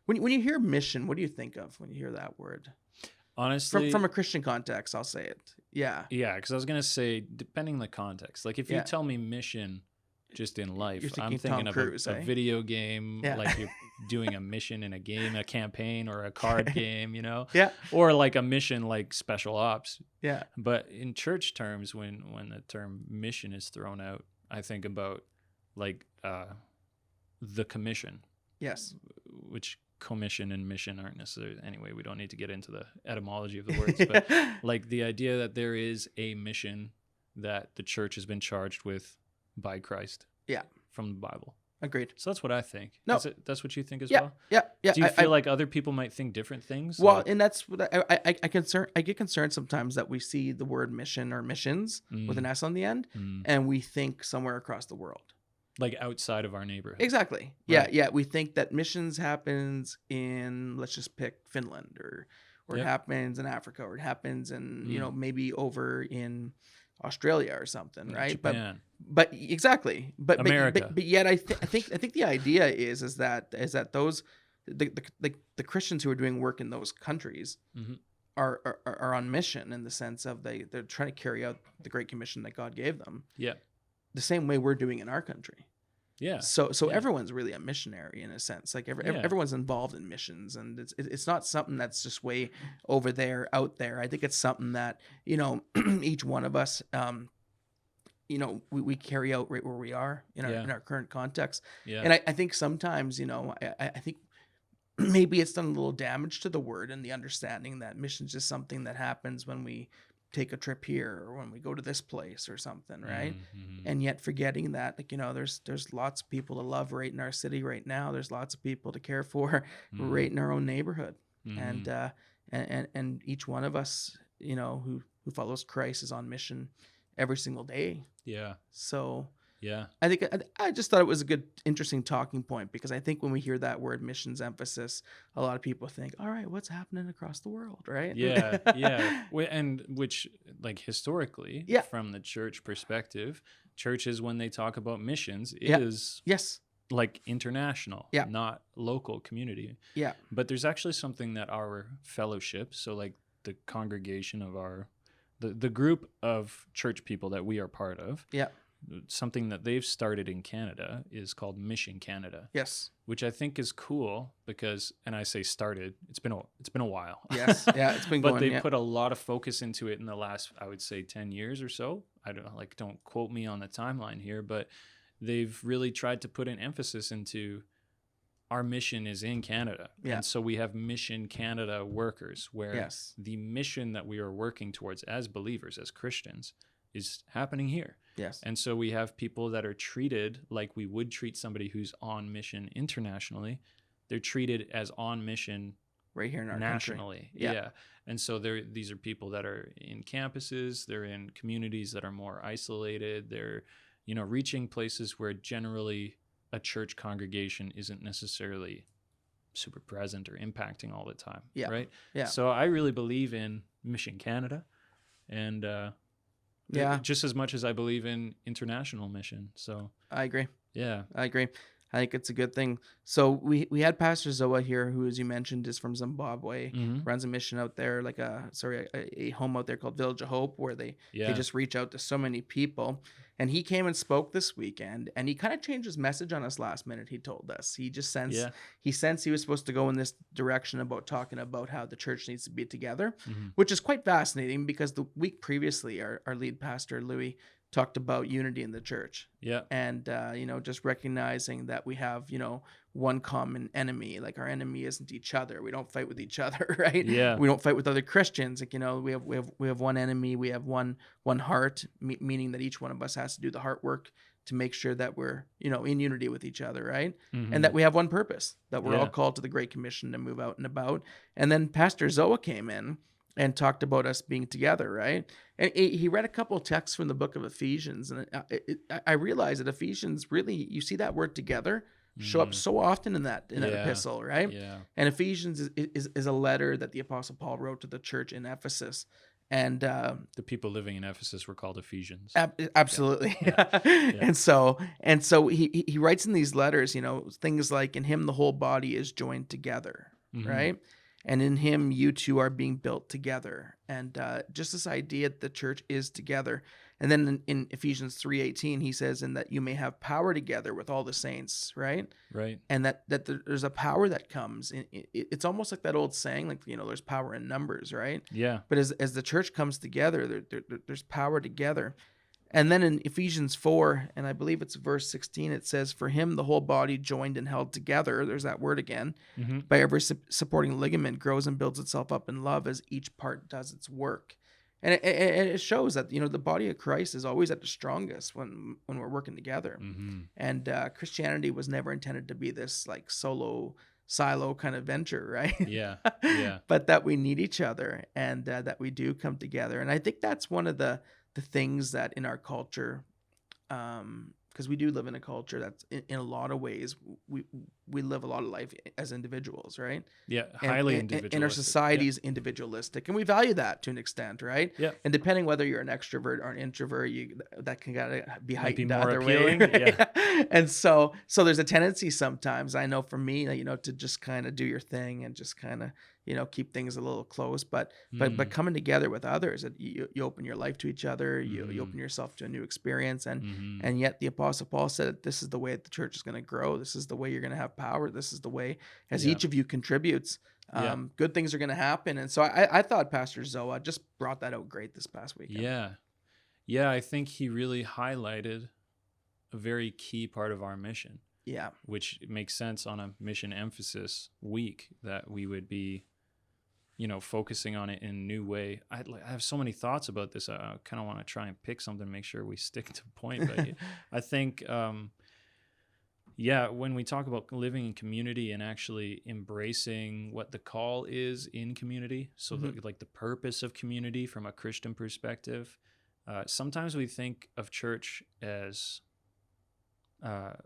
[SPEAKER 1] when you hear mission, what do you think of when you hear that word?
[SPEAKER 2] Honestly,
[SPEAKER 1] from a Christian context, I'll say it. Yeah.
[SPEAKER 2] Yeah, because I was gonna say, depending on the context, like if you tell me mission just in life, I'm thinking
[SPEAKER 1] Tom
[SPEAKER 2] of
[SPEAKER 1] Cruise,
[SPEAKER 2] a video game, like you're doing a mission in a game, a campaign, or a card game, you know?
[SPEAKER 1] Yeah.
[SPEAKER 2] Or like a mission like special ops.
[SPEAKER 1] Yeah.
[SPEAKER 2] But in church terms, when the term mission is thrown out, I think about like the commission.
[SPEAKER 1] Yes.
[SPEAKER 2] Which commission and mission aren't necessarily, anyway, we don't need to get into the etymology of the words, but like the idea that there is a mission that the church has been charged with by Christ.
[SPEAKER 1] Yeah.
[SPEAKER 2] From the Bible.
[SPEAKER 1] Agreed.
[SPEAKER 2] So that's what I think.
[SPEAKER 1] No.
[SPEAKER 2] That's what you think as
[SPEAKER 1] Yeah.
[SPEAKER 2] well?
[SPEAKER 1] Yeah. Yeah.
[SPEAKER 2] Do you feel like other people might think different things?
[SPEAKER 1] Well,
[SPEAKER 2] Like,
[SPEAKER 1] and that's what I get concerned sometimes that we see the word mission or missions with an S on the end, and we think somewhere across the world.
[SPEAKER 2] like outside of our neighborhood.
[SPEAKER 1] Exactly.
[SPEAKER 2] Right.
[SPEAKER 1] Yeah. We think that missions happens in, let's just pick Finland, or it happens in Africa, or it happens in, maybe over in Australia or something, right?
[SPEAKER 2] Japan.
[SPEAKER 1] But exactly. But
[SPEAKER 2] America.
[SPEAKER 1] But yet I think the idea is that those the Christians who are doing work in those countries are on mission in the sense of they're trying to carry out the Great Commission that God gave them.
[SPEAKER 2] Yeah.
[SPEAKER 1] The same way we're doing in our country.
[SPEAKER 2] Yeah.
[SPEAKER 1] So everyone's really a missionary in a sense. Like everyone's involved in missions, and it's not something that's just way over there, out there. I think it's something that each one of us, we carry out right where we are in our current context.
[SPEAKER 2] Yeah.
[SPEAKER 1] And I think sometimes I think maybe it's done a little damage to the word and the understanding that mission's just something that happens when we take a trip here or when we go to this place or something, right?
[SPEAKER 2] Mm-hmm.
[SPEAKER 1] And yet forgetting that, there's lots of people to love right in our city right now. There's lots of people to care for right in our own neighborhood. And each one of us, who follows Christ is on mission every single day.
[SPEAKER 2] Yeah.
[SPEAKER 1] So
[SPEAKER 2] yeah,
[SPEAKER 1] I think I just thought it was a good, interesting talking point, because I think when we hear that word missions emphasis, a lot of people think, all right, what's happening across the world, right?
[SPEAKER 2] Yeah. And which, like, historically, from the church perspective, churches, when they talk about missions, is like international, not local community. Yeah. But there's actually something that our fellowship, so like the congregation of the group of church people that we are part of, something that they've started in Canada is called Mission Canada.
[SPEAKER 1] Yes.
[SPEAKER 2] Which I think is cool because, and I say started, it's been a while.
[SPEAKER 1] Yes. Yeah, it's been going.
[SPEAKER 2] But they put a lot of focus into it in the last, I would say, 10 years or so. Don't quote me on the timeline here, but they've really tried to put an emphasis into our mission is in Canada. Yeah. And so we have Mission Canada workers, where the mission that we are working towards as believers, as Christians, is happening here.
[SPEAKER 1] Yes.
[SPEAKER 2] And so we have people that are treated like we would treat somebody who's on mission internationally. They're treated as on mission
[SPEAKER 1] right here in our
[SPEAKER 2] nationally.
[SPEAKER 1] Country.
[SPEAKER 2] Yeah. And so these are people that are in campuses, they're in communities that are more isolated. They're, reaching places where generally a church congregation isn't necessarily super present or impacting all the time. Yeah. Right? Yeah. So I really believe in Mission Canada, and just as much as I believe in international mission. So
[SPEAKER 1] I agree.
[SPEAKER 2] Yeah,
[SPEAKER 1] I agree. I think it's a good thing. So we had Pastor Zoa here, who, as you mentioned, is from Zimbabwe,
[SPEAKER 2] Mm-hmm.
[SPEAKER 1] runs a mission out there, like a home out there called Village of Hope, where they
[SPEAKER 2] Yeah.
[SPEAKER 1] just reach out to so many people. And he came and spoke this weekend, and he kind of changed his message on us last minute. He told us he just sensed he was supposed to go in this direction about talking about how the church needs to be together,
[SPEAKER 2] Mm-hmm.
[SPEAKER 1] which is quite fascinating because the week previously, our lead pastor Louis talked about unity in the church.
[SPEAKER 2] Yeah.
[SPEAKER 1] And, just recognizing that we have, one common enemy. Like, our enemy isn't each other. We don't fight with each other, right?
[SPEAKER 2] Yeah.
[SPEAKER 1] We don't fight with other Christians. Like, we have one enemy. We have one heart, meaning that each one of us has to do the heart work to make sure that we're, in unity with each other, right?
[SPEAKER 2] Mm-hmm.
[SPEAKER 1] And that we have one purpose, that we're all
[SPEAKER 2] Yeah.
[SPEAKER 1] called to the Great Commission to move out and about. And then Pastor Zoa came in and talked about us being together, right? And he read a couple of texts from the book of Ephesians, and I realized that Ephesians, really, you see that word together show up so often in that epistle, right?
[SPEAKER 2] Yeah.
[SPEAKER 1] And Ephesians is a letter that the Apostle Paul wrote to the church in Ephesus, and
[SPEAKER 2] The people living in Ephesus were called Ephesians.
[SPEAKER 1] absolutely.
[SPEAKER 2] Yeah.
[SPEAKER 1] And so he writes in these letters, things like, in him the whole body is joined together,
[SPEAKER 2] Mhm.
[SPEAKER 1] right? And in him you two are being built together. And just this idea that the church is together. And then in Ephesians 3:18, he says, "In that you may have power together with all the saints," right?
[SPEAKER 2] Right.
[SPEAKER 1] And that there's a power that comes. It's almost like that old saying, like, there's power in numbers, right?
[SPEAKER 2] Yeah.
[SPEAKER 1] But as the church comes together, there's power together. And then in Ephesians 4, and I believe it's verse 16, it says, "For him the whole body joined and held together," there's that word again,
[SPEAKER 2] Mm-hmm.
[SPEAKER 1] "by every supporting ligament grows and builds itself up in love as each part does its work." And it shows that, the body of Christ is always at the strongest when we're working together.
[SPEAKER 2] Mm-hmm.
[SPEAKER 1] And Christianity was never intended to be this like silo kind of venture, right?
[SPEAKER 2] Yeah. Yeah.
[SPEAKER 1] But that we need each other, and that we do come together. And I think that's one of the things that in our culture, because we do live in a culture that's in a lot of ways, we live a lot of life as individuals, right?
[SPEAKER 2] Yeah.
[SPEAKER 1] And-
[SPEAKER 2] Highly
[SPEAKER 1] and
[SPEAKER 2] individualistic.
[SPEAKER 1] our society is individualistic, and we value that to an extent, right?
[SPEAKER 2] Yeah.
[SPEAKER 1] And depending whether you're an extrovert or an introvert, that can gotta be
[SPEAKER 2] Might be
[SPEAKER 1] heightened
[SPEAKER 2] more
[SPEAKER 1] either
[SPEAKER 2] appealing,
[SPEAKER 1] way.
[SPEAKER 2] yeah.
[SPEAKER 1] And so there's a tendency sometimes, I know for me, to just kind of do your thing and just kind of, keep things a little close, but coming together with others, you open your life to each other, you open yourself to a new experience, and yet the Apostle Paul said that this is the way that the church is going to grow. This is the way you're going to have power. This is the way, as
[SPEAKER 2] Yeah.
[SPEAKER 1] each of you contributes,
[SPEAKER 2] Yeah.
[SPEAKER 1] good things are going to happen. And so I thought Pastor Zoa just brought that out great this past weekend.
[SPEAKER 2] Yeah. Yeah. I think he really highlighted a very key part of our mission,
[SPEAKER 1] Yeah.
[SPEAKER 2] which makes sense on a mission emphasis week, that we would be, focusing on it in a new way. I have so many thoughts about this. I kind of want to try and pick something, make sure we stick to the point. But I think, when we talk about living in community and actually embracing what the call is in community, so like the purpose of community from a Christian perspective, sometimes we think of church as kind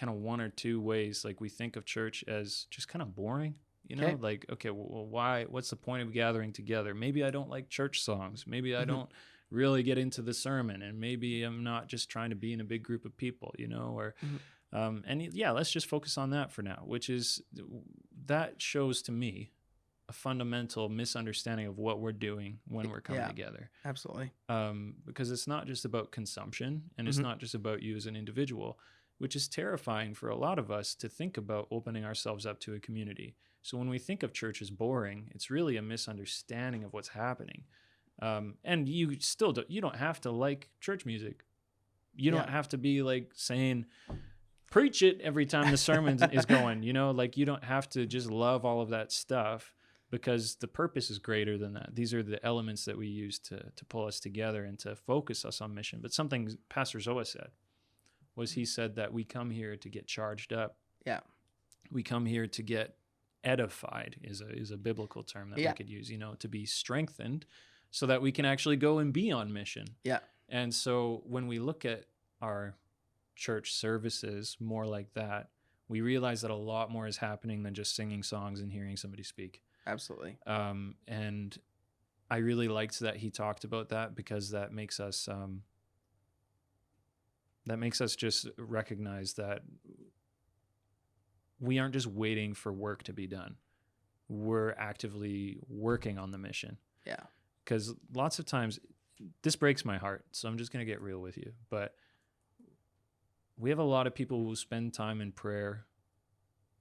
[SPEAKER 2] of one or two ways. Like, we think of church as just kind of boring.
[SPEAKER 1] Okay.
[SPEAKER 2] Like, okay, well, why? What's the point of gathering together? Maybe I don't like church songs. Maybe I don't really get into the sermon, and maybe I'm not just trying to be in a big group of people, or, let's just focus on that for now, that shows to me a fundamental misunderstanding of what we're doing when we're coming together.
[SPEAKER 1] Absolutely.
[SPEAKER 2] Because it's not just about consumption, and it's not just about you as an individual, which is terrifying for a lot of us to think about opening ourselves up to a community. So when we think of church as boring, it's really a misunderstanding of what's happening. And you don't have to like church music. You don't have to be like saying, preach it every time the sermon is going, like, you don't have to just love all of that stuff, because the purpose is greater than that. These are the elements that we use to pull us together and to focus us on mission. But something Pastor Zoa said was, he said that we come here to get charged up.
[SPEAKER 1] Yeah.
[SPEAKER 2] We come here to get edified, is a biblical term that we could use, to be strengthened so that we can actually go and be on mission.
[SPEAKER 1] Yeah.
[SPEAKER 2] And so when we look at our church services more like that, we realize that a lot more is happening than just singing songs and hearing somebody speak.
[SPEAKER 1] Absolutely.
[SPEAKER 2] And I really liked that he talked about that, because that makes us just recognize that we aren't just waiting for work to be done. We're actively working on the mission.
[SPEAKER 1] Yeah.
[SPEAKER 2] Because lots of times, this breaks my heart, so I'm just going to get real with you. But we have a lot of people who spend time in prayer,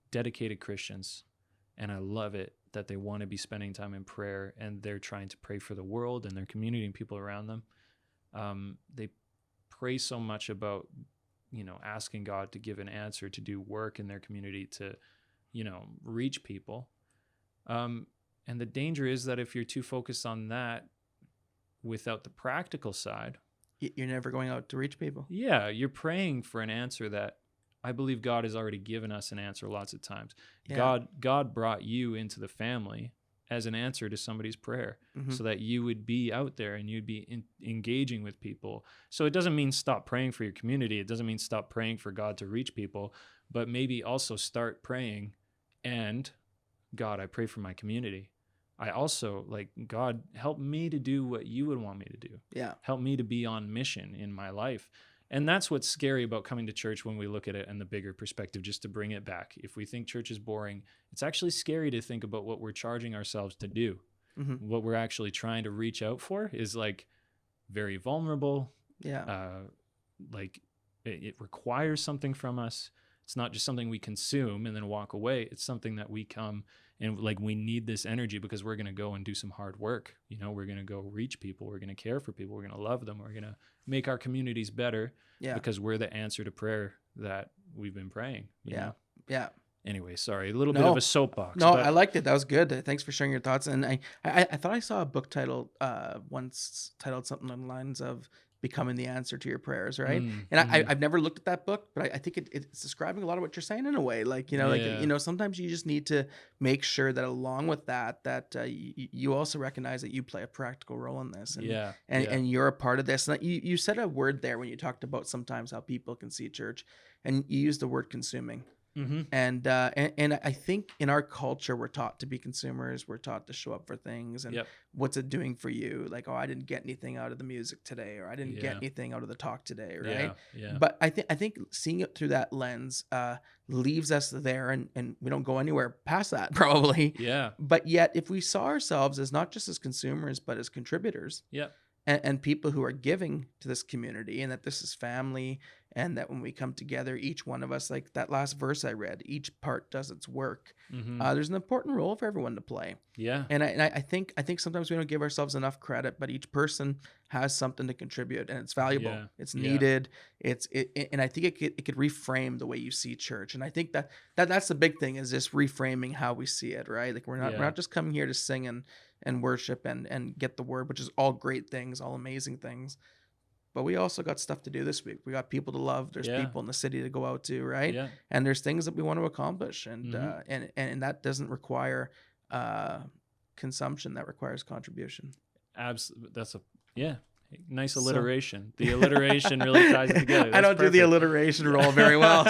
[SPEAKER 2] dedicated Christians, and I love it that they want to be spending time in prayer, and they're trying to pray for the world and their community and people around them. They pray so much about, asking God to give an answer, to do work in their community, to, reach people. And the danger is that if you're too focused on that without the practical side,
[SPEAKER 1] you're never going out to reach people.
[SPEAKER 2] Yeah, you're praying for an answer that I believe God has already given us an answer lots of times.
[SPEAKER 1] Yeah.
[SPEAKER 2] God brought you into the family as an answer to somebody's prayer, so that you would be out there and you'd be engaging with people. So it doesn't mean stop praying for your community. It doesn't mean stop praying for God to reach people, but maybe also start praying and, God, I pray for my community. I also, God, help me to do what you would want me to do.
[SPEAKER 1] Yeah.
[SPEAKER 2] Help me to be on mission in my life. And that's what's scary about coming to church when we look at it in the bigger perspective, just to bring it back. If we think church is boring, it's actually scary to think about what we're charging ourselves to do. What we're actually trying to reach out for is very vulnerable.
[SPEAKER 1] Yeah.
[SPEAKER 2] It requires something from us. It's not just something we consume and then walk away. It's something that we come and we need this energy because we're going to go and do some hard work. We're going to go reach people. We're going to care for people. We're going to love them. We're going to make our communities better because we're the answer to prayer that we've been praying. You know?
[SPEAKER 1] Yeah.
[SPEAKER 2] Anyway, sorry, a little bit of a soapbox.
[SPEAKER 1] No, I liked it. That was good. Thanks for sharing your thoughts. And I thought I saw a book title once titled something along the lines of Becoming the Answer to Your Prayers, right? I've never looked at that book, but I think it's describing a lot of what you're saying in a way. Sometimes you just need to make sure that along with that you also recognize that you play a practical role in this. And you're a part of this. And you said a word there when you talked about sometimes how people can see church, and you used the word consuming. And I think in our culture, we're taught to be consumers. We're taught to show up for things. And what's it doing for you? I didn't get anything out of the music today, or I didn't get anything out of the talk today, right?
[SPEAKER 2] Yeah.
[SPEAKER 1] But I think seeing it through that lens leaves us there, and we don't go anywhere past that probably.
[SPEAKER 2] Yeah.
[SPEAKER 1] But yet, if we saw ourselves as not just as consumers, but as contributors. And people who are giving to this community, and that this is family, and that when we come together, each one of us, like that last verse I read, each part does its work. There's an important role for everyone to play. Yeah. And I think sometimes we don't give ourselves enough credit, but each person has something to contribute, and it's valuable. It's needed. And I think it could reframe the way you see church. And I think that's the big thing, is just reframing how we see it, right? We're not just coming here to sing and worship and get the word, which is all great things, all amazing things. But we also got stuff to do this week. We got people to love. There's people in the city to go out to, right? Yeah. And there's things that we want to accomplish. And and that doesn't require consumption. That requires contribution.
[SPEAKER 2] Absolutely. That's nice alliteration. The alliteration really ties it together.
[SPEAKER 1] I don't do the alliteration role very well,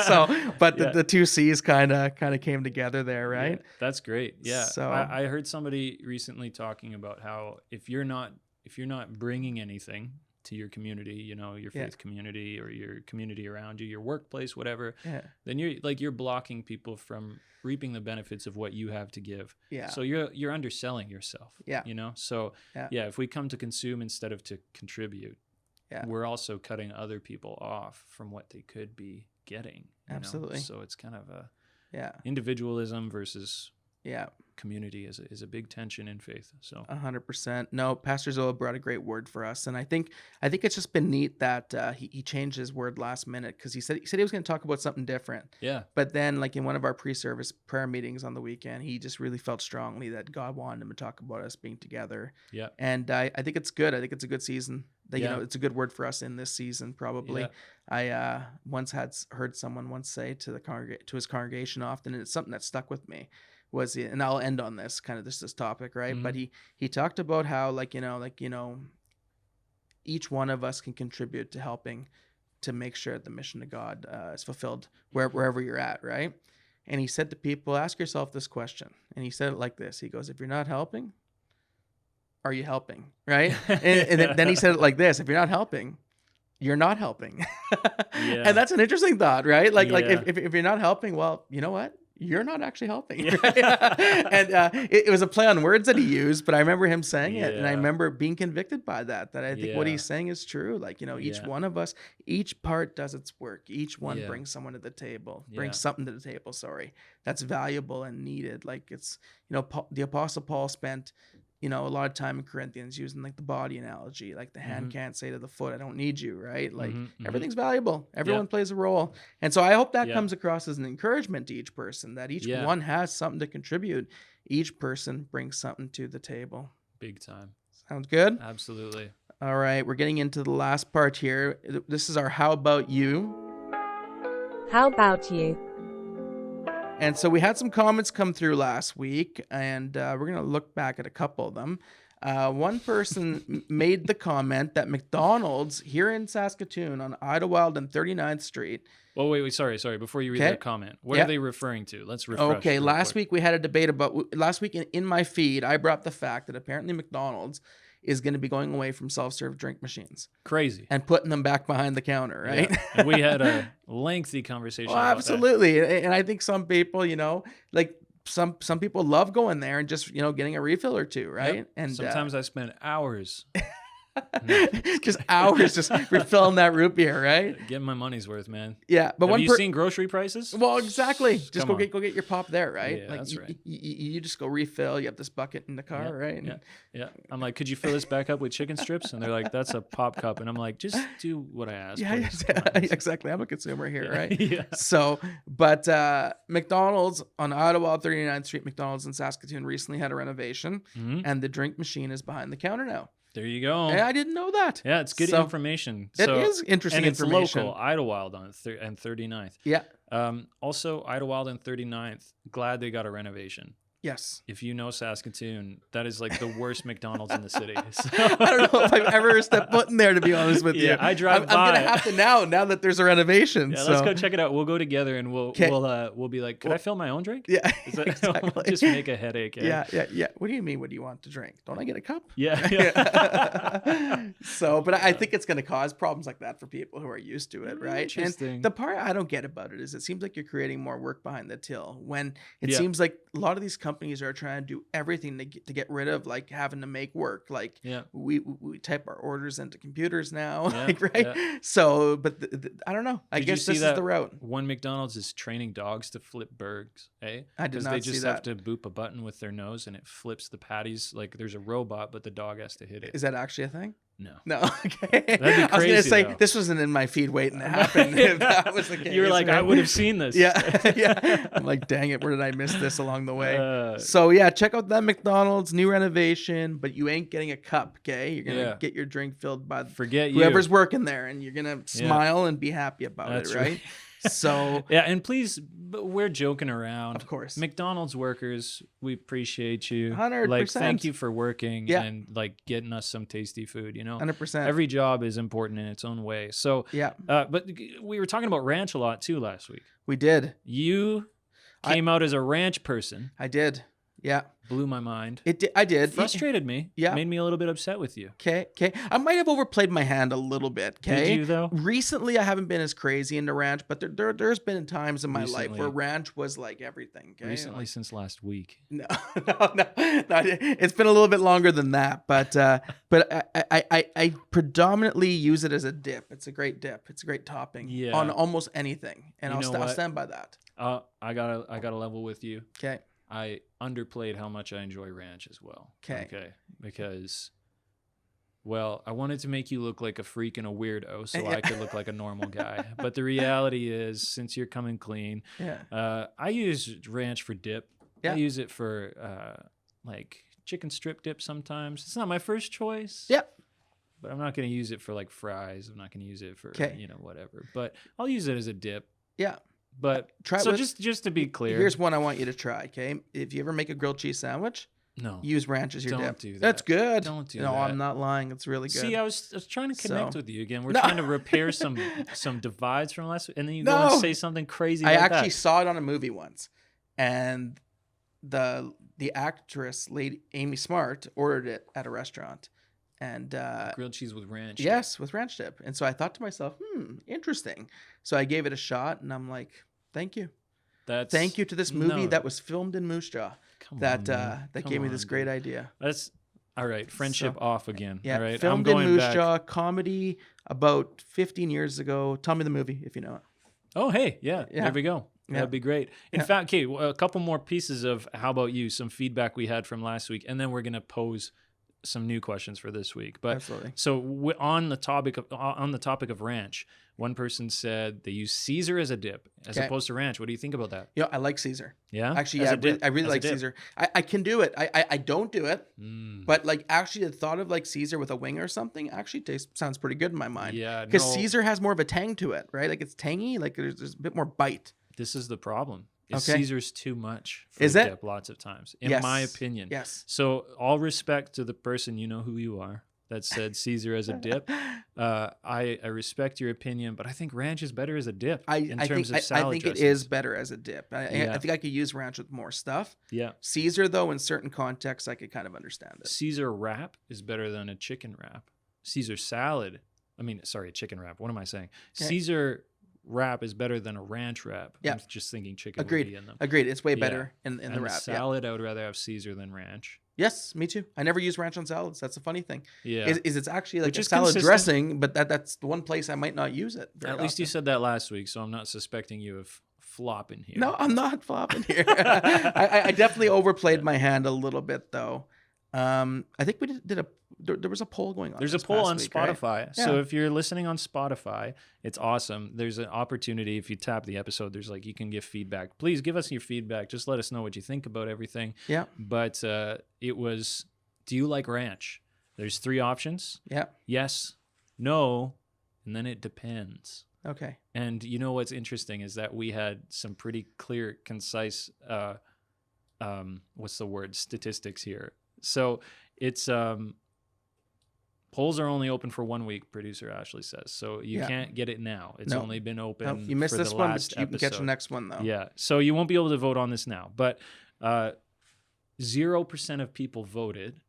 [SPEAKER 1] but the two C's kind of came together there, right?
[SPEAKER 2] Yeah, that's great. Yeah.
[SPEAKER 1] So
[SPEAKER 2] I heard somebody recently talking about how if you're not bringing anything to your community, your faith community or your community around you, your workplace, whatever, then you're blocking people from reaping the benefits of what you have to give. Yeah. So you're underselling yourself. Yeah. So if we come to consume instead of to contribute, we're also cutting other people off from what they could be getting.
[SPEAKER 1] Absolutely.
[SPEAKER 2] So it's kind of individualism versus community is a big tension in faith. So
[SPEAKER 1] 100%. No, Pastor Zola brought a great word for us, and I think it's just been neat that he changed his word last minute, because he said he was going to talk about something different. Yeah. But then, in one of our pre-service prayer meetings on the weekend, he just really felt strongly that God wanted him to talk about us being together. Yeah. And I think it's good. I think it's a good season. It's a good word for us in this season, probably. Yeah. I once heard someone say to his congregation often, and it's something that stuck with me. And I'll end on this this topic, right? But he talked about how each one of us can contribute to helping to make sure the mission of God is fulfilled wherever you're at, right? And he said to people, ask yourself this question. And he said it like this. He goes, if you're not helping, are you helping, right? And then he said it like this. If you're not helping, you're not helping. And that's an interesting thought, right? If you're not helping, well, you know what? you're not actually helping. And it was a play on words that he used, but I remember him saying it, and I remember being convicted by that I think what he's saying is true. Like, each one of us, each part does its work. Each one brings someone to the table, brings something to the table, that's valuable and needed. Like, it's, the Apostle Paul spent, a lot of time in Corinthians using like the body analogy, like the hand can't say to the foot, I don't need you, right? Like everything's valuable. Everyone plays a role. And so I hope that comes across as an encouragement to each person, that each one has something to contribute. Each person brings something to the table.
[SPEAKER 2] Big time.
[SPEAKER 1] Sounds good?
[SPEAKER 2] Absolutely.
[SPEAKER 1] All right. We're getting into the last part here. This is our How About You?
[SPEAKER 3] How about you?
[SPEAKER 1] And so we had some comments come through last week, and we're going to look back at a couple of them. One person made the comment that McDonald's here in Saskatoon on Idlewild and 39th Street.
[SPEAKER 2] Oh, wait, sorry. Before you read that comment, what are they referring to? Let's refresh.
[SPEAKER 1] Okay, last week we had a debate about, last week in my feed, I brought the fact that apparently McDonald's is going to be going away from self-serve drink machines.
[SPEAKER 2] Crazy.
[SPEAKER 1] And putting them back behind the counter, right?
[SPEAKER 2] Yeah. And we had a lengthy conversation about
[SPEAKER 1] absolutely. That. And I think some people, like some people love going there and just, getting a refill or two, right?
[SPEAKER 2] Yep.
[SPEAKER 1] And
[SPEAKER 2] sometimes I spend hours.
[SPEAKER 1] Just hours just refilling that root beer, right?
[SPEAKER 2] Getting my money's worth, man.
[SPEAKER 1] Yeah, but
[SPEAKER 2] have you seen grocery prices?
[SPEAKER 1] Well, exactly. Just go get your pop there, right?
[SPEAKER 2] Yeah,
[SPEAKER 1] like
[SPEAKER 2] that's right.
[SPEAKER 1] You just go refill. You have this bucket in the car, right?
[SPEAKER 2] Yeah. I'm like, could you fill this back up with chicken strips? And they're like, that's a pop cup. And I'm like, just do what I asked.
[SPEAKER 1] Yeah, exactly. I'm a consumer here, right?
[SPEAKER 2] Yeah.
[SPEAKER 1] So, but McDonald's on Ottawa 39th Street, McDonald's in Saskatoon recently had a renovation, and the drink machine is behind the counter now.
[SPEAKER 2] There you go.
[SPEAKER 1] And I didn't know that.
[SPEAKER 2] Yeah, it's good information.
[SPEAKER 1] It is interesting information.
[SPEAKER 2] And it's local, Idlewild on and 39th.
[SPEAKER 1] Yeah.
[SPEAKER 2] Also, Idlewild and 39th, glad they got a renovation.
[SPEAKER 1] Yes.
[SPEAKER 2] If you know Saskatoon, that is like the worst McDonald's in the city. So.
[SPEAKER 1] I don't know if I've ever stepped foot in there, to be honest with you.
[SPEAKER 2] Yeah, I drive by.
[SPEAKER 1] I'm going to have to now that there's a renovation.
[SPEAKER 2] Yeah, let's go check it out. We'll go together and we'll be like, could I fill my own drink?
[SPEAKER 1] Yeah, exactly.
[SPEAKER 2] We'll just make a headache.
[SPEAKER 1] Yeah. What do you mean, what do you want to drink? Don't I get a cup?
[SPEAKER 2] Yeah.
[SPEAKER 1] So, but I think it's going to cause problems like that for people who are used to it, right?
[SPEAKER 2] Interesting.
[SPEAKER 1] And the part I don't get about it is it seems like you're creating more work behind the till when it seems like a lot of these companies are trying to do everything to get rid of like having to make work. Like we type our orders into computers now, right? Yeah. So, but I don't know. I guess this is the route.
[SPEAKER 2] One McDonald's is training dogs to flip burgers, eh?
[SPEAKER 1] I did not see that. Because they just
[SPEAKER 2] have to boop a button with their nose and it flips the patties. Like there's a robot, but the dog has to hit it.
[SPEAKER 1] Is that actually a thing?
[SPEAKER 2] No.
[SPEAKER 1] Okay.
[SPEAKER 2] That'd be crazy.
[SPEAKER 1] I was gonna say
[SPEAKER 2] though.
[SPEAKER 1] this wasn't in my feed waiting to happen. If that was the case.
[SPEAKER 2] You were like, I would have seen this.
[SPEAKER 1] Yeah. I'm like, dang it, where did I miss this along the way? So yeah, check out that McDonald's new renovation, but you ain't getting a cup, okay? You're gonna get your drink filled by whoever's working there, and you're gonna smile and be happy about it, right? So
[SPEAKER 2] yeah, and please, we're joking around.
[SPEAKER 1] Of course.
[SPEAKER 2] McDonald's workers, we appreciate you.
[SPEAKER 1] 100%.
[SPEAKER 2] Like, thank you for working and like getting us some tasty food,
[SPEAKER 1] 100%.
[SPEAKER 2] Every job is important in its own way. So
[SPEAKER 1] yeah.
[SPEAKER 2] But we were talking about ranch a lot too last week.
[SPEAKER 1] We did.
[SPEAKER 2] You came out as a ranch person.
[SPEAKER 1] I did. Yeah.
[SPEAKER 2] Blew my mind.
[SPEAKER 1] I did.
[SPEAKER 2] Frustrated me.
[SPEAKER 1] Yeah.
[SPEAKER 2] Made me a little bit upset with you.
[SPEAKER 1] Okay. I might have overplayed my hand a little bit. Okay.
[SPEAKER 2] Did you though?
[SPEAKER 1] Recently, I haven't been as crazy into ranch, but there's been times in my life where ranch was like everything. Okay?
[SPEAKER 2] Recently, since last week.
[SPEAKER 1] No. It's been a little bit longer than that, but I predominantly use it as a dip. It's a great dip. It's a great topping on almost anything, and I'll stand by that.
[SPEAKER 2] I gotta level with you.
[SPEAKER 1] Okay.
[SPEAKER 2] I underplayed how much I enjoy ranch as well.
[SPEAKER 1] Okay.
[SPEAKER 2] Because, well, I wanted to make you look like a freak and a weirdo so I could look like a normal guy. But the reality is, since you're coming clean, I use ranch for dip. Yeah. I use it for like chicken strip dip sometimes. It's not my first choice.
[SPEAKER 1] Yep.
[SPEAKER 2] But I'm not going to use it for like fries. I'm not going to use it for, whatever. But I'll use it as a dip. Yeah. But just to be clear,
[SPEAKER 1] here's one I want you to try. Okay, if you ever make a grilled cheese sandwich, use ranch as your dip.
[SPEAKER 2] Do that.
[SPEAKER 1] That's good.
[SPEAKER 2] Don't do that.
[SPEAKER 1] No, I'm not lying. It's really good.
[SPEAKER 2] See, I was trying to connect with you again. We're trying to repair some divides from last week, and then you go and say something crazy. I
[SPEAKER 1] actually saw it on a movie once, and the actress, lady Amy Smart, ordered it at a restaurant. And
[SPEAKER 2] grilled cheese with ranch.
[SPEAKER 1] Yes, with ranch dip. And so I thought to myself, interesting. So I gave it a shot, and I'm like, thank you. Thank you to this movie that was filmed in Moose Jaw that gave me this great idea.
[SPEAKER 2] That's all right. Friendship off again.
[SPEAKER 1] Yeah,
[SPEAKER 2] all right.
[SPEAKER 1] filmed in Moose Jaw, comedy about 15 years ago. Tell me the movie if you know it.
[SPEAKER 2] Oh, hey, yeah. There we go.
[SPEAKER 1] Yeah.
[SPEAKER 2] That'd be great. In fact, okay, a couple more pieces of how about you? Some feedback we had from last week, and then we're gonna pose some new questions for this week. But
[SPEAKER 1] Absolutely.
[SPEAKER 2] so on the topic of ranch, one person said they use Caesar as a dip as opposed to ranch. What do you think about that?
[SPEAKER 1] You know, I like Caesar.
[SPEAKER 2] Yeah,
[SPEAKER 1] actually, I really like Caesar. I can do it. I don't do it, but like actually, the thought of like Caesar with a wing or something actually sounds pretty good in my mind.
[SPEAKER 2] Yeah,
[SPEAKER 1] because Caesar has more of a tang to it, right? Like it's tangy. Like there's a bit more bite.
[SPEAKER 2] This is the problem.
[SPEAKER 1] Okay.
[SPEAKER 2] Caesar's too much for
[SPEAKER 1] Is
[SPEAKER 2] a
[SPEAKER 1] it?
[SPEAKER 2] dip lots of times, in
[SPEAKER 1] Yes.
[SPEAKER 2] my opinion.
[SPEAKER 1] Yes.
[SPEAKER 2] So all respect to the person, you know who you are, that said Caesar as a dip. I respect your opinion, but I think ranch is better as a dip
[SPEAKER 1] I
[SPEAKER 2] terms
[SPEAKER 1] think,
[SPEAKER 2] of salad
[SPEAKER 1] I think it
[SPEAKER 2] dressings.
[SPEAKER 1] is better as a dip. I think I could use ranch with more stuff.
[SPEAKER 2] Yeah.
[SPEAKER 1] Caesar, though, in certain contexts, I could kind of understand it.
[SPEAKER 2] Caesar wrap is better than a chicken wrap. Caesar salad, a chicken wrap. What am I saying?
[SPEAKER 1] Okay.
[SPEAKER 2] Caesar wrap is better than a ranch wrap.
[SPEAKER 1] Yeah.
[SPEAKER 2] I'm just thinking chicken would be
[SPEAKER 1] Agreed.
[SPEAKER 2] in them.
[SPEAKER 1] Agreed. It's way
[SPEAKER 2] Yeah.
[SPEAKER 1] better in
[SPEAKER 2] And
[SPEAKER 1] the wrap.
[SPEAKER 2] salad, I would rather have Caesar than ranch.
[SPEAKER 1] Yes, me too. I never use ranch on salads. That's the funny thing.
[SPEAKER 2] Yeah.
[SPEAKER 1] Is it's actually like
[SPEAKER 2] Which
[SPEAKER 1] a
[SPEAKER 2] is
[SPEAKER 1] salad
[SPEAKER 2] consistent.
[SPEAKER 1] dressing, but that's the one place I might not use it. Very
[SPEAKER 2] At least you
[SPEAKER 1] often.
[SPEAKER 2] said that last week, so I'm not suspecting you of flopping here.
[SPEAKER 1] No, I'm not flopping here. I definitely overplayed my hand a little bit, though. I think we did there was a poll going on.
[SPEAKER 2] There's a
[SPEAKER 1] this
[SPEAKER 2] poll
[SPEAKER 1] past
[SPEAKER 2] on
[SPEAKER 1] week,
[SPEAKER 2] Spotify.
[SPEAKER 1] right?
[SPEAKER 2] So
[SPEAKER 1] Yeah.
[SPEAKER 2] if you're listening on Spotify, it's awesome. There's an opportunity. If you tap the episode, there's like you can give feedback. Please give us your feedback. Just let us know what you think about everything.
[SPEAKER 1] Yeah.
[SPEAKER 2] But it was, do you like ranch? There's 3 options.
[SPEAKER 1] Yeah.
[SPEAKER 2] Yes, no, and then it depends.
[SPEAKER 1] Okay.
[SPEAKER 2] And you know what's interesting is that we had some pretty clear, concise, statistics here. So it's polls are only open for 1 week, producer Ashley says. So you can't get it now. It's only been open.
[SPEAKER 1] No, you missed
[SPEAKER 2] for
[SPEAKER 1] this
[SPEAKER 2] the
[SPEAKER 1] one,
[SPEAKER 2] last
[SPEAKER 1] but you can catch the
[SPEAKER 2] episode.
[SPEAKER 1] next one though.
[SPEAKER 2] Yeah. So you won't be able to vote on this now. But 0% of people voted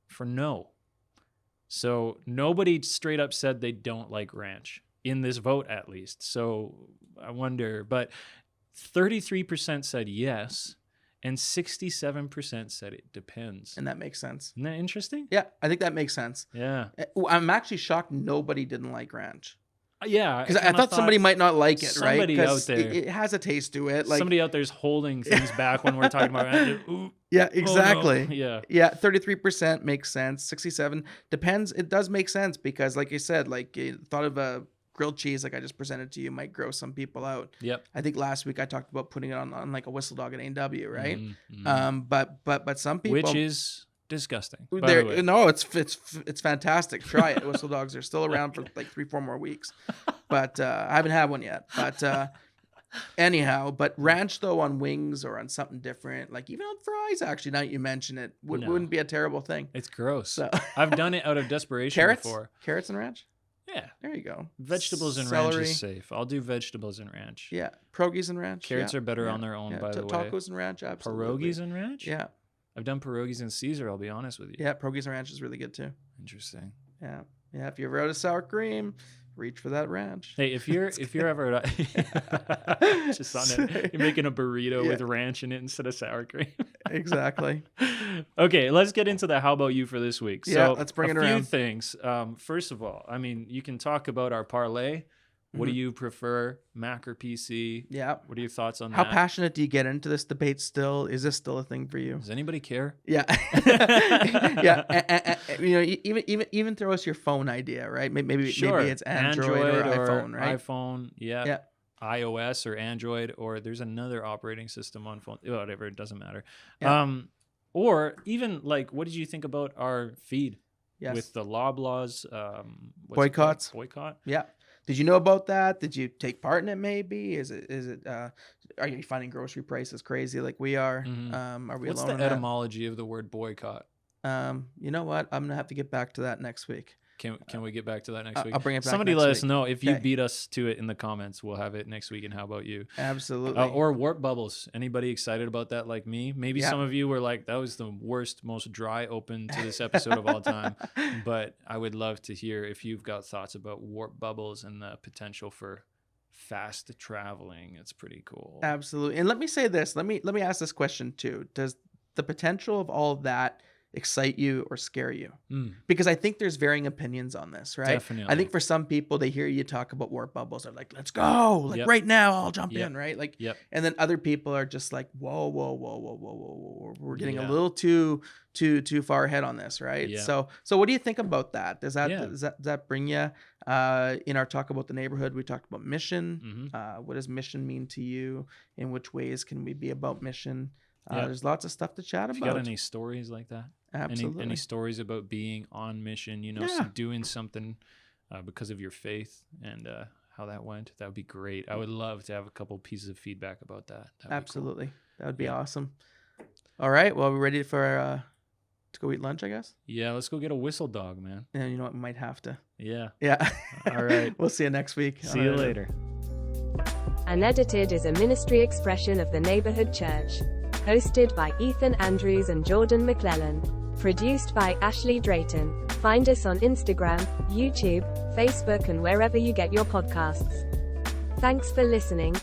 [SPEAKER 2] for no. So nobody straight up said they don't like ranch in this vote, at least. So I wonder, but 33% said yes, and 67% said it depends.
[SPEAKER 1] And that makes sense.
[SPEAKER 2] Isn't that interesting?
[SPEAKER 1] Yeah, I think that makes sense.
[SPEAKER 2] Yeah.
[SPEAKER 1] I'm actually shocked nobody didn't like ranch.
[SPEAKER 2] Yeah.
[SPEAKER 1] Because I thought somebody might not like it, right?
[SPEAKER 2] somebody out
[SPEAKER 1] 'Cause
[SPEAKER 2] there-
[SPEAKER 1] it has a taste to it. Like
[SPEAKER 2] somebody out there's holding things back when we're talking about ranch. Ooh,
[SPEAKER 1] yeah,
[SPEAKER 2] oh no.
[SPEAKER 1] exactly.
[SPEAKER 2] Yeah.
[SPEAKER 1] Yeah, 33% makes sense. 67 depends. It does make sense because, like you said, like thought of a grilled cheese, like I just presented to you, might gross some people out.
[SPEAKER 2] Yep.
[SPEAKER 1] I think last week I talked about putting it on like a whistle dog at A&W, right?
[SPEAKER 2] Mhm.
[SPEAKER 1] But some people,
[SPEAKER 2] Which is disgusting. By the way.
[SPEAKER 1] no, it's fantastic. Try it. Whistle dogs are still around for like 3-4 more weeks, but I haven't had one yet. But anyhow, but ranch though on wings or on something different, like even on fries, actually, now that you mention it, wouldn't be a terrible thing.
[SPEAKER 2] It's gross.
[SPEAKER 1] So
[SPEAKER 2] I've done it out of desperation before.
[SPEAKER 1] Carrots and ranch.
[SPEAKER 2] Yeah.
[SPEAKER 1] There you go.
[SPEAKER 2] Vegetables and
[SPEAKER 1] Celery.
[SPEAKER 2] ranch is safe. I'll do vegetables and ranch.
[SPEAKER 1] Yeah, pierogies and ranch.
[SPEAKER 2] Carrots
[SPEAKER 1] yeah.
[SPEAKER 2] are better
[SPEAKER 1] yeah.
[SPEAKER 2] on their own,
[SPEAKER 1] yeah.
[SPEAKER 2] by the way.
[SPEAKER 1] Tacos and ranch, absolutely.
[SPEAKER 2] Pierogies and ranch?
[SPEAKER 1] Yeah,
[SPEAKER 2] I've done pierogies and Caesar, I'll be honest with you.
[SPEAKER 1] yeah. Pierogies and ranch is really good too.
[SPEAKER 2] Interesting.
[SPEAKER 1] Yeah, yeah. If you're ever out of sour cream, reach for that ranch.
[SPEAKER 2] Hey, if you're ever just on it, you're making a burrito with ranch in it instead of sour cream.
[SPEAKER 1] Exactly.
[SPEAKER 2] Okay, let's get into the how about you for this week.
[SPEAKER 1] Yeah,
[SPEAKER 2] So
[SPEAKER 1] let's bring it
[SPEAKER 2] a few
[SPEAKER 1] around.
[SPEAKER 2] things. First of all, I mean, you can talk about our parlay. What do you prefer, Mac or PC?
[SPEAKER 1] Yeah.
[SPEAKER 2] What are your thoughts on
[SPEAKER 1] How
[SPEAKER 2] that?
[SPEAKER 1] passionate do you get into this debate still? Is this still a thing for you?
[SPEAKER 2] Does anybody care?
[SPEAKER 1] Yeah. Yeah. You know, even throw us your phone idea, right? Maybe it's Android or iPhone, right?
[SPEAKER 2] iPhone, yeah.
[SPEAKER 1] Yeah.
[SPEAKER 2] iOS or Android, or there's another operating system on phone. Whatever, it doesn't matter.
[SPEAKER 1] Yeah.
[SPEAKER 2] Or even like, what did you think about our feed
[SPEAKER 1] Yes.
[SPEAKER 2] with the Loblaws
[SPEAKER 1] Boycotts.
[SPEAKER 2] Boycott.
[SPEAKER 1] Yeah. Did you know about that? Did you take part in it? Maybe is it? Are you finding grocery prices crazy like we are?
[SPEAKER 2] Mhm.
[SPEAKER 1] Are we
[SPEAKER 2] What's
[SPEAKER 1] alone
[SPEAKER 2] the
[SPEAKER 1] in that?
[SPEAKER 2] etymology of the word boycott?
[SPEAKER 1] You know what? I'm gonna have to get back to that next week.
[SPEAKER 2] Can we get back to that next week?
[SPEAKER 1] I'll bring it back.
[SPEAKER 2] Somebody
[SPEAKER 1] next
[SPEAKER 2] let
[SPEAKER 1] week.
[SPEAKER 2] us know if you
[SPEAKER 1] Okay.
[SPEAKER 2] beat us to it in the comments. We'll have it next week. And how about you?
[SPEAKER 1] Absolutely.
[SPEAKER 2] Or warp bubbles. Anybody excited about that like me? Maybe
[SPEAKER 1] Yeah.
[SPEAKER 2] some of you were like, that was the worst, most dry open to this episode of all time. But I would love to hear if you've got thoughts about warp bubbles and the potential for fast traveling. It's pretty cool.
[SPEAKER 1] Absolutely. And let me say this. Let me ask this question too. Does the potential of all of that excite you or scare you? Because I think there's varying opinions on this, right?
[SPEAKER 2] Definitely.
[SPEAKER 1] I think for some people, they hear you talk about warp bubbles, they're like, let's go, like right now, I'll jump in, right? Like, and then other people are just like, whoa, we're getting a little too far ahead on this, right? So what do you think about that? Does that bring you? In our talk about the neighborhood, we talked about mission. What does mission mean to you? In which ways can we be about mission? There's lots of stuff to chat about.
[SPEAKER 2] You got any stories like that?
[SPEAKER 1] Absolutely.
[SPEAKER 2] Any stories about being on mission, doing something because of your faith and how that went? That would be great. I would love to have a couple pieces of feedback about that.
[SPEAKER 1] Absolutely. Cool. That would be awesome. All right. Well, we're ready for to go eat lunch, I guess?
[SPEAKER 2] Yeah, let's go get a whistle dog, man.
[SPEAKER 1] Yeah, you know what? We might have to.
[SPEAKER 2] Yeah.
[SPEAKER 1] All right. We'll see you next week.
[SPEAKER 2] See you later.
[SPEAKER 3] Unedited is a ministry expression of the Neighbourhood Church. Hosted by Ethan Andrews and Jordan McClellan. Produced by Ashley Drayton. Find us on Instagram, YouTube, Facebook, and wherever you get your podcasts. Thanks for listening.